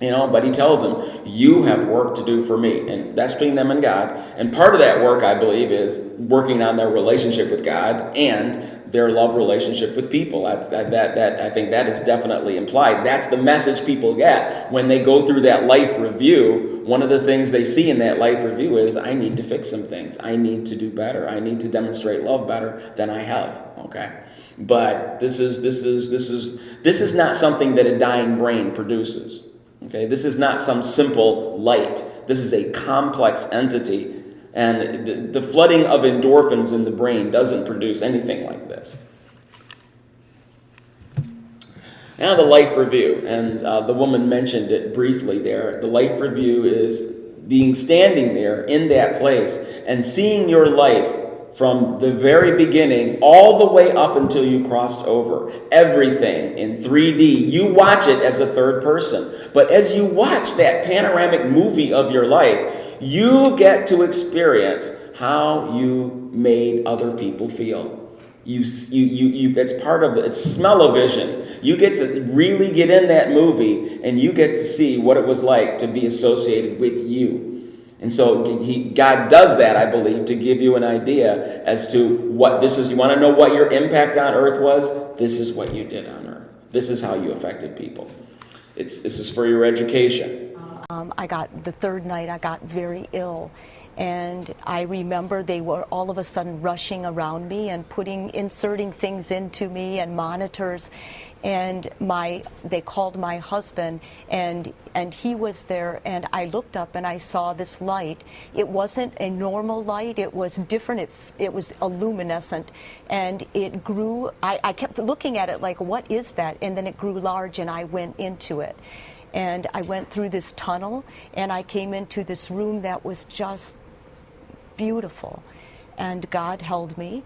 A: You know, but he tells them, you have work to do for me. And that's between them and God. And part of that work, I believe, is working on their relationship with God and their love relationship with people. I think that is definitely implied. That's the message people get when they go through that life review. One of the things they see in that life review is, I need to fix some things. I need to do better. I need to demonstrate love better than I have. Okay? But this is not something that a dying brain produces. Okay, this is not some simple light. This is a complex entity, and the flooding of endorphins in the brain doesn't produce anything like this. Now the life review, and the woman mentioned it briefly there. The life review is standing there in that place and seeing your life from the very beginning all the way up until you crossed over. Everything in 3D. You watch it as a third person. But as you watch that panoramic movie of your life, you get to experience how you made other people feel. It's part of it's smell-o-vision. You get to really get in that movie, and you get to see what it was like to be associated with you. And so God does that, I believe, to give you an idea as to what this is. You want to know what your impact on earth was? This is what you did on earth. This is how you affected people. This is for your education.
J: The third night I got very ill. And I remember they were all of a sudden rushing around me and inserting things into me and monitors. And they called my husband, and he was there, and I looked up and I saw this light. It wasn't a normal light, it was different, it was a luminescent, and it grew. I kept looking at it like, what is that? And then it grew large, and I went into it. And I went through this tunnel, and I came into this room that was just beautiful. And God held me.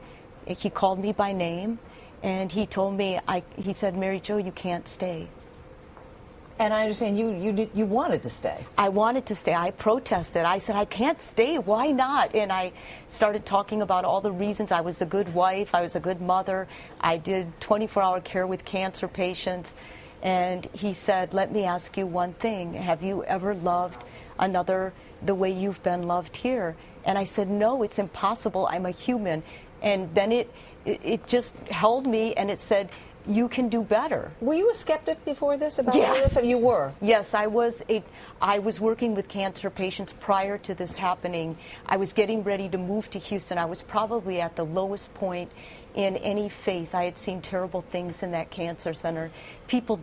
J: He called me by name, and he told me, he said, Mary Jo, you can't stay.
K: And I understand you wanted to stay.
J: I wanted to stay. I protested. I said, I can't stay. Why not? And I started talking about all the reasons. I was a good wife. I was a good mother. I did 24-hour care with cancer patients. And he said, let me ask you one thing. Have you ever loved another the way you've been loved here? And I said, no, it's impossible. I'm a human. And then it just held me, and it said, you can do better.
K: Were you a skeptic before this about
J: Yes.
K: this? You were?
J: Yes, I was working with cancer patients prior to this happening. I was getting ready to move to Houston. I was probably at the lowest point in any faith. I had seen terrible things in that cancer center, people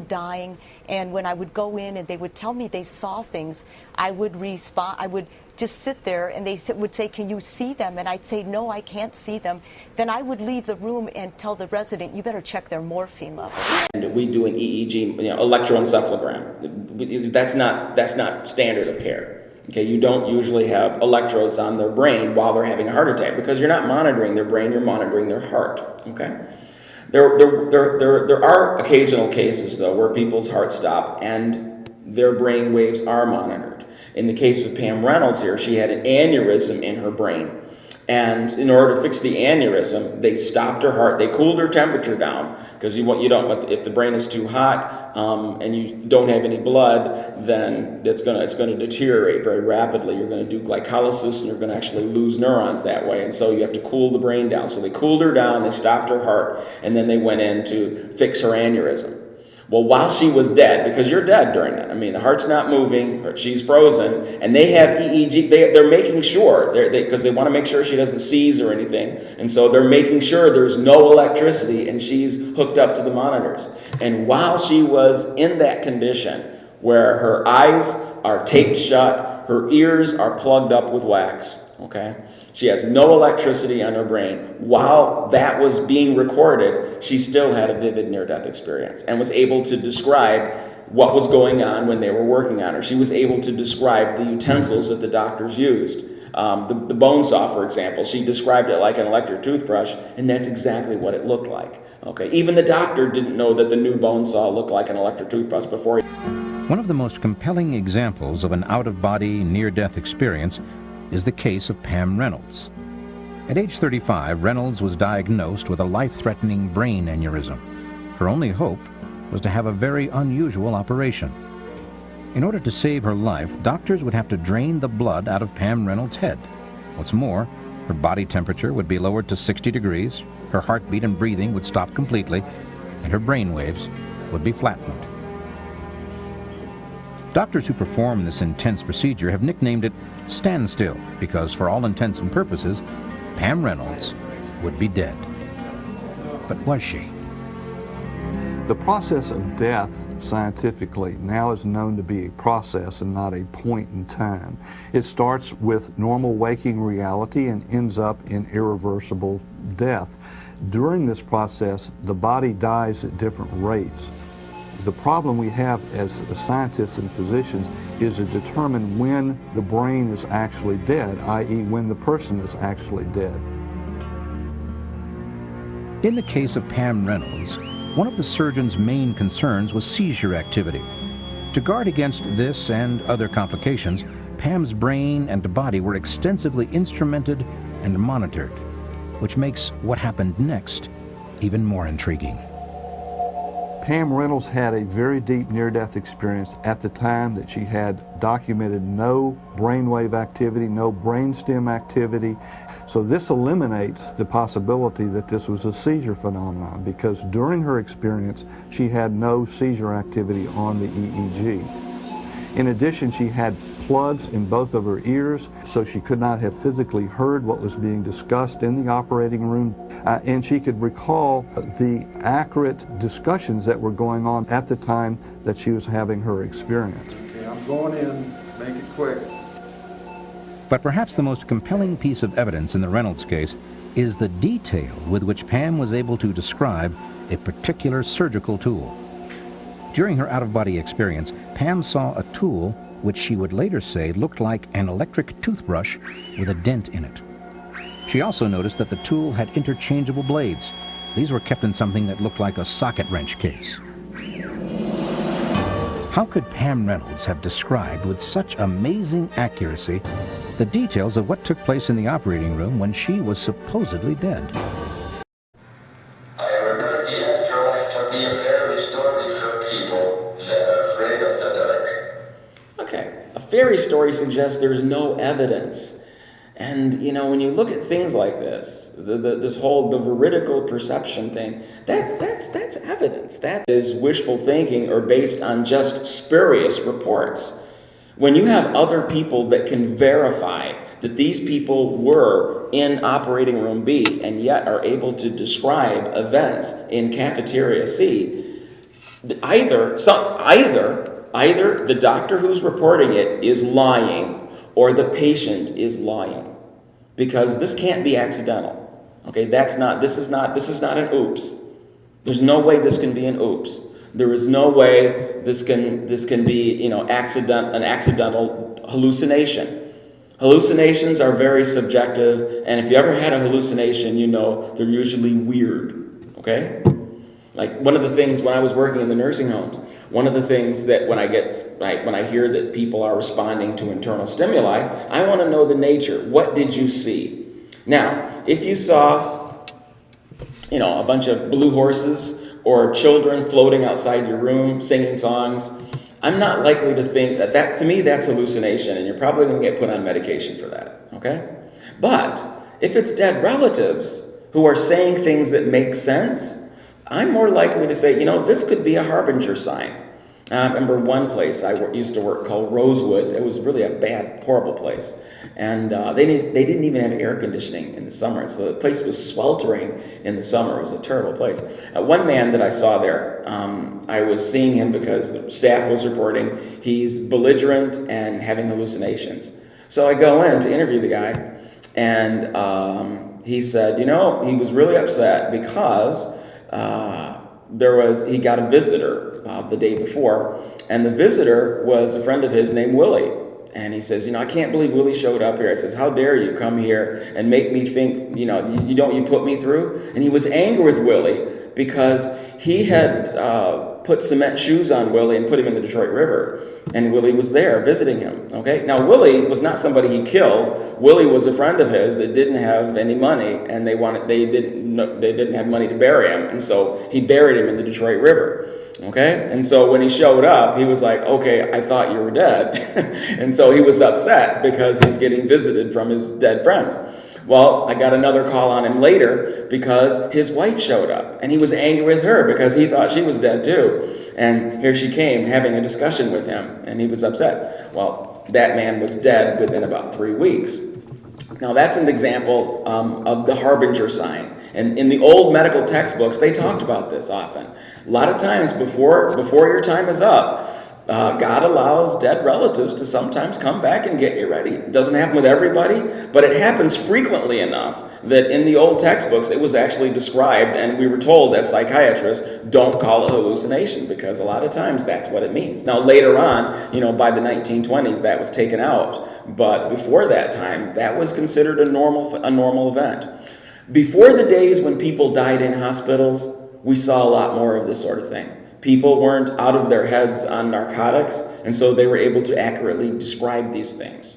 J: dying, and when I would go in and they would tell me they saw things, I would respond. I would just sit there, and they would say, can you see them? And I'd say, no, I can't see them. Then I would leave the room and tell the resident, you better check their morphine level.
A: And we do an EEG, electroencephalogram. That's not standard of care. Okay, you don't usually have electrodes on their brain while they're having a heart attack, because you're not monitoring their brain, you're monitoring their heart. Okay. There are occasional cases, though, where people's hearts stop and their brain waves are monitored. In the case of Pam Reynolds here, she had an aneurysm in her brain. And in order to fix the aneurysm, they stopped her heart. They cooled her temperature down, because you don't. If the brain is too hot and you don't have any blood, then it's going to deteriorate very rapidly. You're going to do glycolysis, and you're going to actually lose neurons that way. And so you have to cool the brain down. So they cooled her down, they stopped her heart, and then they went in to fix her aneurysm. Well, while she was dead, because you're dead during that, I mean, the heart's not moving, she's frozen, and they have EEG, they're making sure, because they want to make sure she doesn't seize or anything, and so they're making sure there's no electricity and she's hooked up to the monitors. And while she was in that condition, where her eyes are taped shut, her ears are plugged up with wax, okay? She has no electricity on her brain. While that was being recorded, she still had a vivid near-death experience and was able to describe what was going on when they were working on her. She was able to describe the utensils that the doctors used. The bone saw, for example, she described it like an electric toothbrush, and that's exactly what it looked like. Okay, even the doctor didn't know that the new bone saw looked like an electric toothbrush before.
L: One of the most compelling examples of an out-of-body near-death experience is the case of Pam Reynolds. At age 35, Reynolds was diagnosed with a life-threatening brain aneurysm. Her only hope was to have a very unusual operation. In order to save her life, doctors would have to drain the blood out of Pam Reynolds' head. What's more, her body temperature would be lowered to 60 degrees, her heartbeat and breathing would stop completely, and her brain waves would be flattened. Doctors who perform this intense procedure have nicknamed it standstill, because for all intents and purposes, Pam Reynolds would be dead. But was she?
M: The process of death, scientifically, now is known to be a process and not a point in time. It starts with normal waking reality and ends up in irreversible death. During this process, the body dies at different rates. The problem we have as scientists and physicians is to determine when the brain is actually dead, i.e. when the person is actually dead.
L: In the case of Pam Reynolds, one of the surgeon's main concerns was seizure activity. To guard against this and other complications, Pam's brain and body were extensively instrumented and monitored, which makes what happened next even more intriguing.
M: Pam Reynolds had a very deep near-death experience at the time that she had documented no brainwave activity, no brainstem activity. So this eliminates the possibility that this was a seizure phenomenon, because during her experience, she had no seizure activity on the EEG. In addition, she had plugs in both of her ears, so she could not have physically heard what was being discussed in the operating room, and she could recall the accurate discussions that were going on at the time that she was having her experience.
N: Okay, I'm going in, make it quick.
L: But perhaps the most compelling piece of evidence in the Reynolds case is the detail with which Pam was able to describe a particular surgical tool. During her out-of-body experience, Pam saw a tool which she would later say looked like an electric toothbrush with a dent in it. She also noticed that the tool had interchangeable blades. These were kept in something that looked like a socket wrench case. How could Pam Reynolds have described with such amazing accuracy the details of what took place in the operating room when she was supposedly dead?
O: I remember the afterlife to be a fairy story for people that are afraid of the dark.
A: Okay, a fairy story suggests there's no evidence And, you know, when you look at things like this, this whole, the veridical perception thing, that's evidence. That is wishful thinking or based on just spurious reports. When you have other people that can verify that these people were in operating room B and yet are able to describe events in cafeteria C, either the doctor who's reporting it is lying or the patient is lying, because this can't be accidental. Okay, this is not an oops. There's no way this can be an oops. There is no way this can be, you know, an accidental hallucination. Hallucinations are very subjective, and if you ever had a hallucination, you know they're usually weird. Okay? Like, one of the things when I was working in the nursing homes, one of the things that when I hear that people are responding to internal stimuli, I want to know the nature. What did you see? Now, if you saw, you know, a bunch of blue horses or children floating outside your room singing songs, I'm not likely to think that to me, that's hallucination, and you're probably going to get put on medication for that, okay? But if it's dead relatives who are saying things that make sense, I'm more likely to say, you know, this could be a harbinger sign. I remember one place I used to work called Rosewood. It was really a bad, horrible place. And they didn't even have air conditioning in the summer. So the place was sweltering in the summer. It was a terrible place. One man that I saw there, I was seeing him because the staff was reporting he's belligerent and having hallucinations. So I go in to interview the guy, and he said, you know, he was really upset because he got a visitor the day before, and the visitor was a friend of his named Willie. And he says, you know, I can't believe Willie showed up here. I says, how dare you come here and make me think, you know, you put me through? And he was angry with Willie because he had put cement shoes on Willie and put him in the Detroit River. And Willie was there visiting him, okay? Now, Willie was not somebody he killed. Willie was a friend of his that didn't have any money, and they didn't have money to bury him. And so he buried him in the Detroit River, okay? And so when he showed up, he was like, okay, I thought you were dead. And so he was upset because he's getting visited from his dead friends. Well, I got another call on him later because his wife showed up, and he was angry with her because he thought she was dead too. And here she came having a discussion with him, and he was upset. Well, that man was dead within about 3 weeks. Now, that's an example of the harbinger sign. And in the old medical textbooks, they talked about this often. A lot of times before your time is up, God allows dead relatives to sometimes come back and get you ready. It doesn't happen with everybody, but it happens frequently enough that in the old textbooks it was actually described, and we were told as psychiatrists, don't call it hallucination, because a lot of times that's what it means. Now later on, you know, by the 1920s that was taken out, but before that time that was considered a normal event. Before the days when people died in hospitals, we saw a lot more of this sort of thing. People weren't out of their heads on narcotics, and so they were able to accurately describe these things.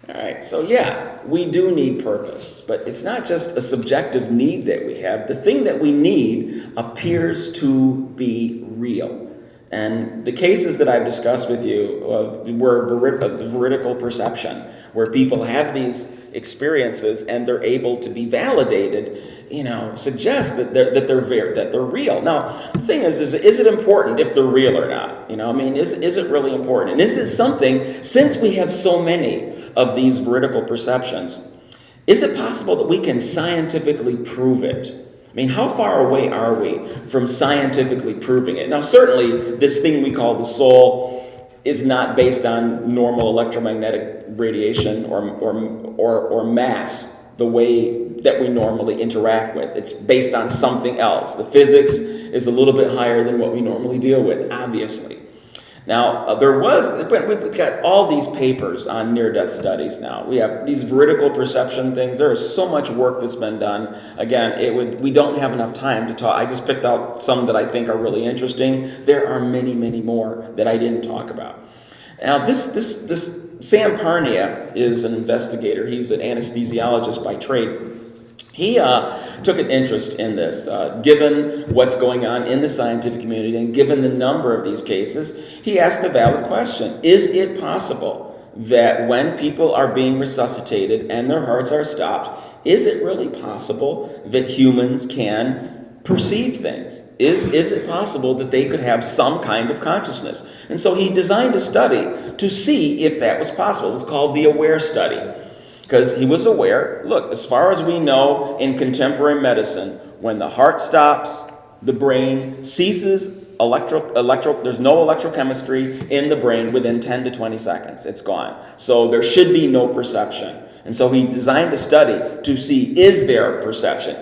A: All right, so yeah, we do need purpose, but it's not just a subjective need that we have. The thing that we need appears to be real. And the cases that I've discussed with you were the veridical perception, where people have these experiences and they're able to be validated, you know, suggest that they're real. Now, the thing is it important if they're real or not? You know, I mean, is it really important? And is it something, since we have so many of these veridical perceptions, is it possible that we can scientifically prove it? I mean, how far away are we from scientifically proving it? Now, certainly, this thing we call the soul is not based on normal electromagnetic radiation or mass, the way that we normally interact with. It's based on something else. The physics is a little bit higher than what we normally deal with, obviously. Now, we've got all these papers on near-death studies now. We have these veridical perception things. There is so much work that's been done. Again, we don't have enough time to talk. I just picked out some that I think are really interesting. There are many, many more that I didn't talk about. Now, this Sam Parnia is an investigator. He's an anesthesiologist by trade. He took an interest in this. Given what's going on in the scientific community and given the number of these cases, he asked the valid question, is it possible that when people are being resuscitated and their hearts are stopped, is it really possible that humans can perceive things? Is it possible that they could have some kind of consciousness? And so he designed a study to see if that was possible. It was called the AWARE study, because he was aware, look, as far as we know in contemporary medicine, when the heart stops, the brain ceases there's no electrochemistry in the brain within 10 to 20 seconds. It's gone. So there should be no perception. And so he designed a study to see, is there perception?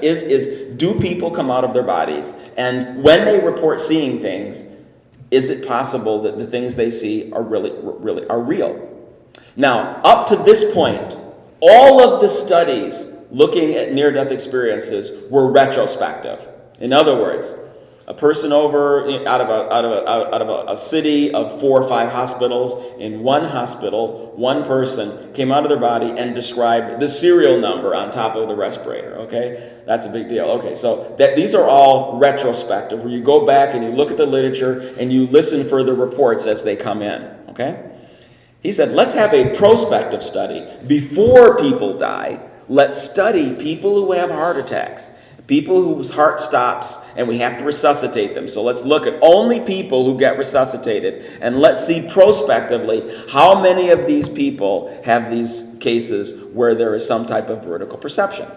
A: Do people come out of their bodies? And when they report seeing things, is it possible that the things they see are really are real? Now, up to this point, all of the studies looking at near-death experiences were retrospective. In other words, a person out of a city of 4 or 5 hospitals, in one hospital, one person came out of their body and described the serial number on top of the respirator, okay? That's a big deal. Okay, so these are all retrospective, where you go back and you look at the literature and you listen for the reports as they come in, okay? He said, let's have a prospective study. Before people die, let's study people who have heart attacks, people whose heart stops and we have to resuscitate them. So let's look at only people who get resuscitated, and let's see prospectively how many of these people have these cases where there is some type of veridical perception.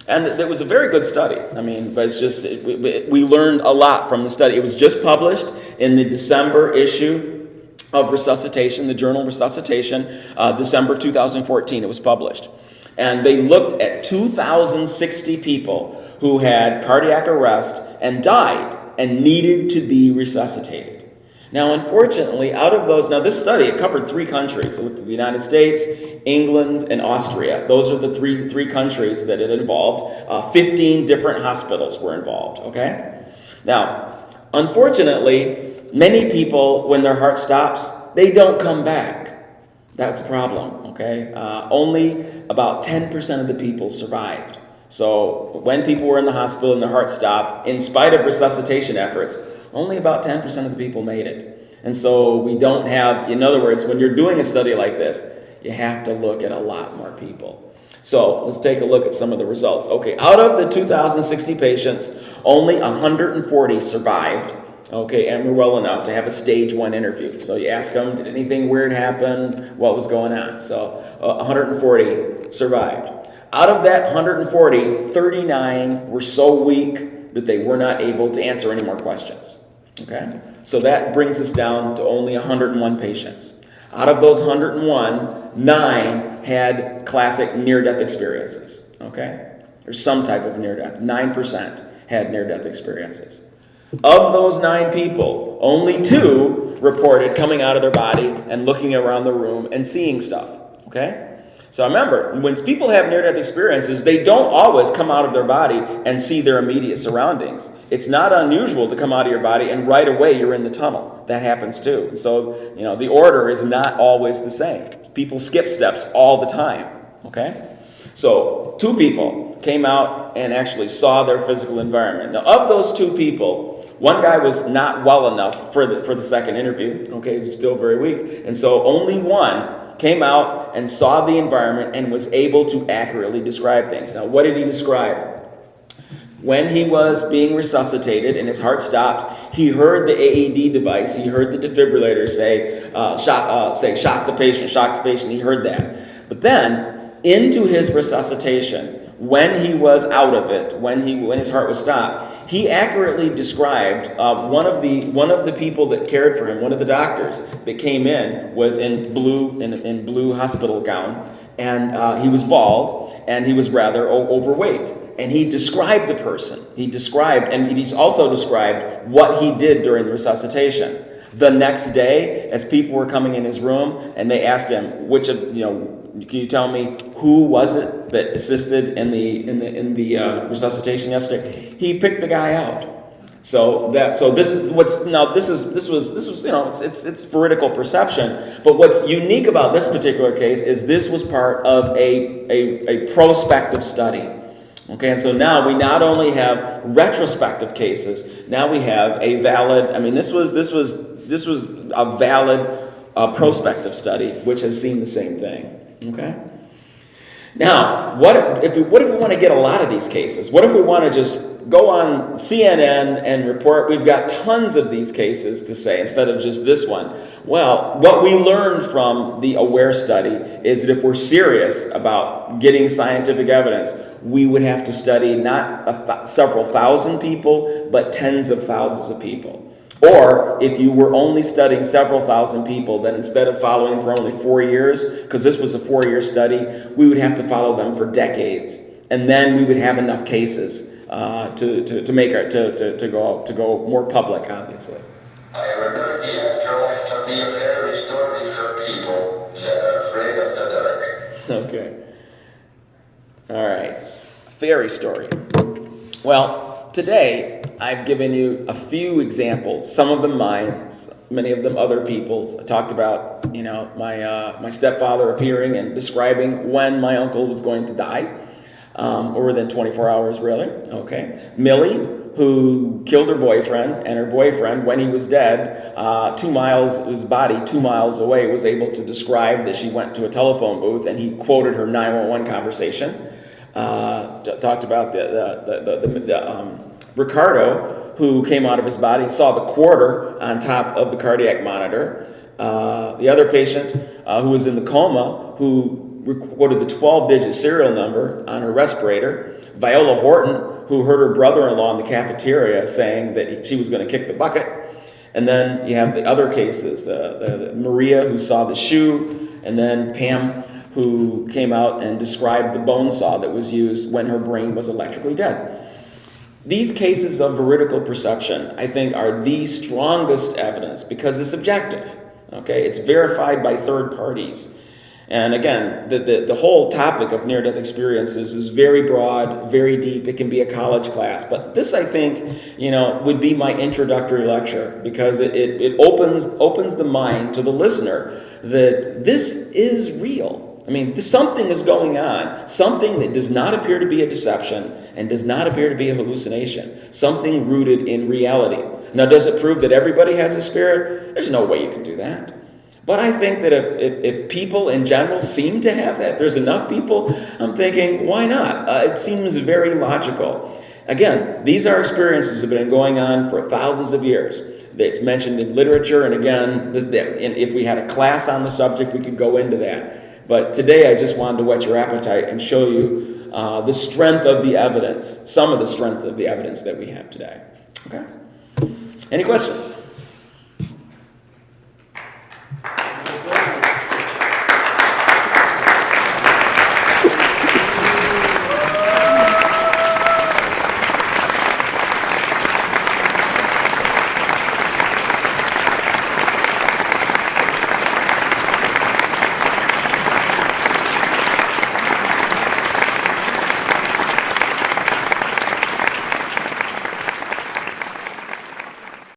A: And it was a very good study. I mean, but it's just, we learned a lot from the study. It was just published in the December issue of Resuscitation, the journal Resuscitation, December 2014, it was published. And they looked at 2,060 people who had cardiac arrest and died and needed to be resuscitated. Now, unfortunately, out of those, now this study, it covered 3 countries. It looked at the United States, England, and Austria. Those are the three countries that it involved. 15 different hospitals were involved, okay? Now, unfortunately, many people, when their heart stops, they don't come back. That's a problem, okay? Only about 10% of the people survived. So when people were in the hospital and their heart stopped, in spite of resuscitation efforts, only about 10% of the people made it. And so we don't have, in other words, when you're doing a study like this, you have to look at a lot more people. So let's take a look at some of the results. Okay, out of the 2,060 patients, only 140 survived. Okay, and were well enough to have a stage 1 interview. So you ask them, did anything weird happen? What was going on? So 140 survived. Out of that 140, 39 were so weak that they were not able to answer any more questions. Okay, so that brings us down to only 101 patients. Out of those 101, 9 had classic near-death experiences. Okay, there's some type of near-death. 9% had near-death experiences. Of those 9 people, only 2 reported coming out of their body and looking around the room and seeing stuff, okay? So remember, when people have near-death experiences, they don't always come out of their body and see their immediate surroundings. It's not unusual to come out of your body and right away you're in the tunnel. That happens too. And so, the order is not always the same. People skip steps all the time, okay? So 2 people came out and actually saw their physical environment. Now, of those 2 people, one guy was not well enough for the second interview. Okay, he was still very weak. And so only one came out and saw the environment and was able to accurately describe things. Now, what did he describe? When he was being resuscitated and his heart stopped, he heard the AED device. He heard the defibrillator say, shock the patient. He heard that. But then, into his resuscitation, when he was out of it, when his heart was stopped, he accurately described one of the people that cared for him, one of the doctors that came in was in blue hospital gown, and he was bald and he was rather overweight. And he described the person. He's also described what he did during the resuscitation. The next day, as people were coming in his room and they asked him, can you tell me who was it that assisted in the resuscitation yesterday? He picked the guy out. It's veridical perception. But what's unique about this particular case is this was part of a prospective study. Okay, and so now we not only have retrospective cases, now we have a valid. I mean, this was a valid a prospective study, which has seen the same thing. Okay? Now, what if we want to get a lot of these cases? What if we want to just go on CNN and report we've got tons of these cases to say instead of just this one? Well, what we learned from the AWARE study is that if we're serious about getting scientific evidence, we would have to study not several thousand people, but tens of thousands of people. Or if you were only studying several thousand people, then instead of following for only 4 years, because this was a 4-year study, we would have to follow them for decades, and then we would have enough cases to go more public, obviously.
O: I regard the afterlife to be a fairy story for people that are afraid of the dark.
A: Okay. All right. Fairy story. Well, today I've given you a few examples, some of them mine, many of them other people's. I talked about, my stepfather appearing and describing when my uncle was going to die, or within 24 hours, really. Okay. Millie, who killed her boyfriend, and her boyfriend, when he was dead, his body 2 miles away, was able to describe that she went to a telephone booth and he quoted her 911 conversation. Talked about Ricardo, who came out of his body, saw the quarter on top of the cardiac monitor. The other patient who was in the coma, who quoted the 12-digit serial number on her respirator. Viola Horton, who heard her brother-in-law in the cafeteria saying that she was going to kick the bucket. And then you have the other cases, the Maria, who saw the shoe, and then Pam, who came out and described the bone saw that was used when her brain was electrically dead. These cases of veridical perception, I think, are the strongest evidence because it's objective. Okay, it's verified by third parties. And again, the whole topic of near-death experiences is very broad, very deep. It can be a college class. But this, I think, would be my introductory lecture because it opens the mind to the listener that this is real. I mean, something is going on, something that does not appear to be a deception and does not appear to be a hallucination, something rooted in reality. Now, does it prove that everybody has a spirit? There's no way you can do that. But I think that if people in general seem to have that, there's enough people, I'm thinking, why not? It seems very logical. Again, these are experiences that have been going on for thousands of years. It's mentioned in literature, and again, if we had a class on the subject, we could go into that. But today I just wanted to whet your appetite and show you the strength of the evidence, some of the strength of the evidence that we have today. Okay? Any questions?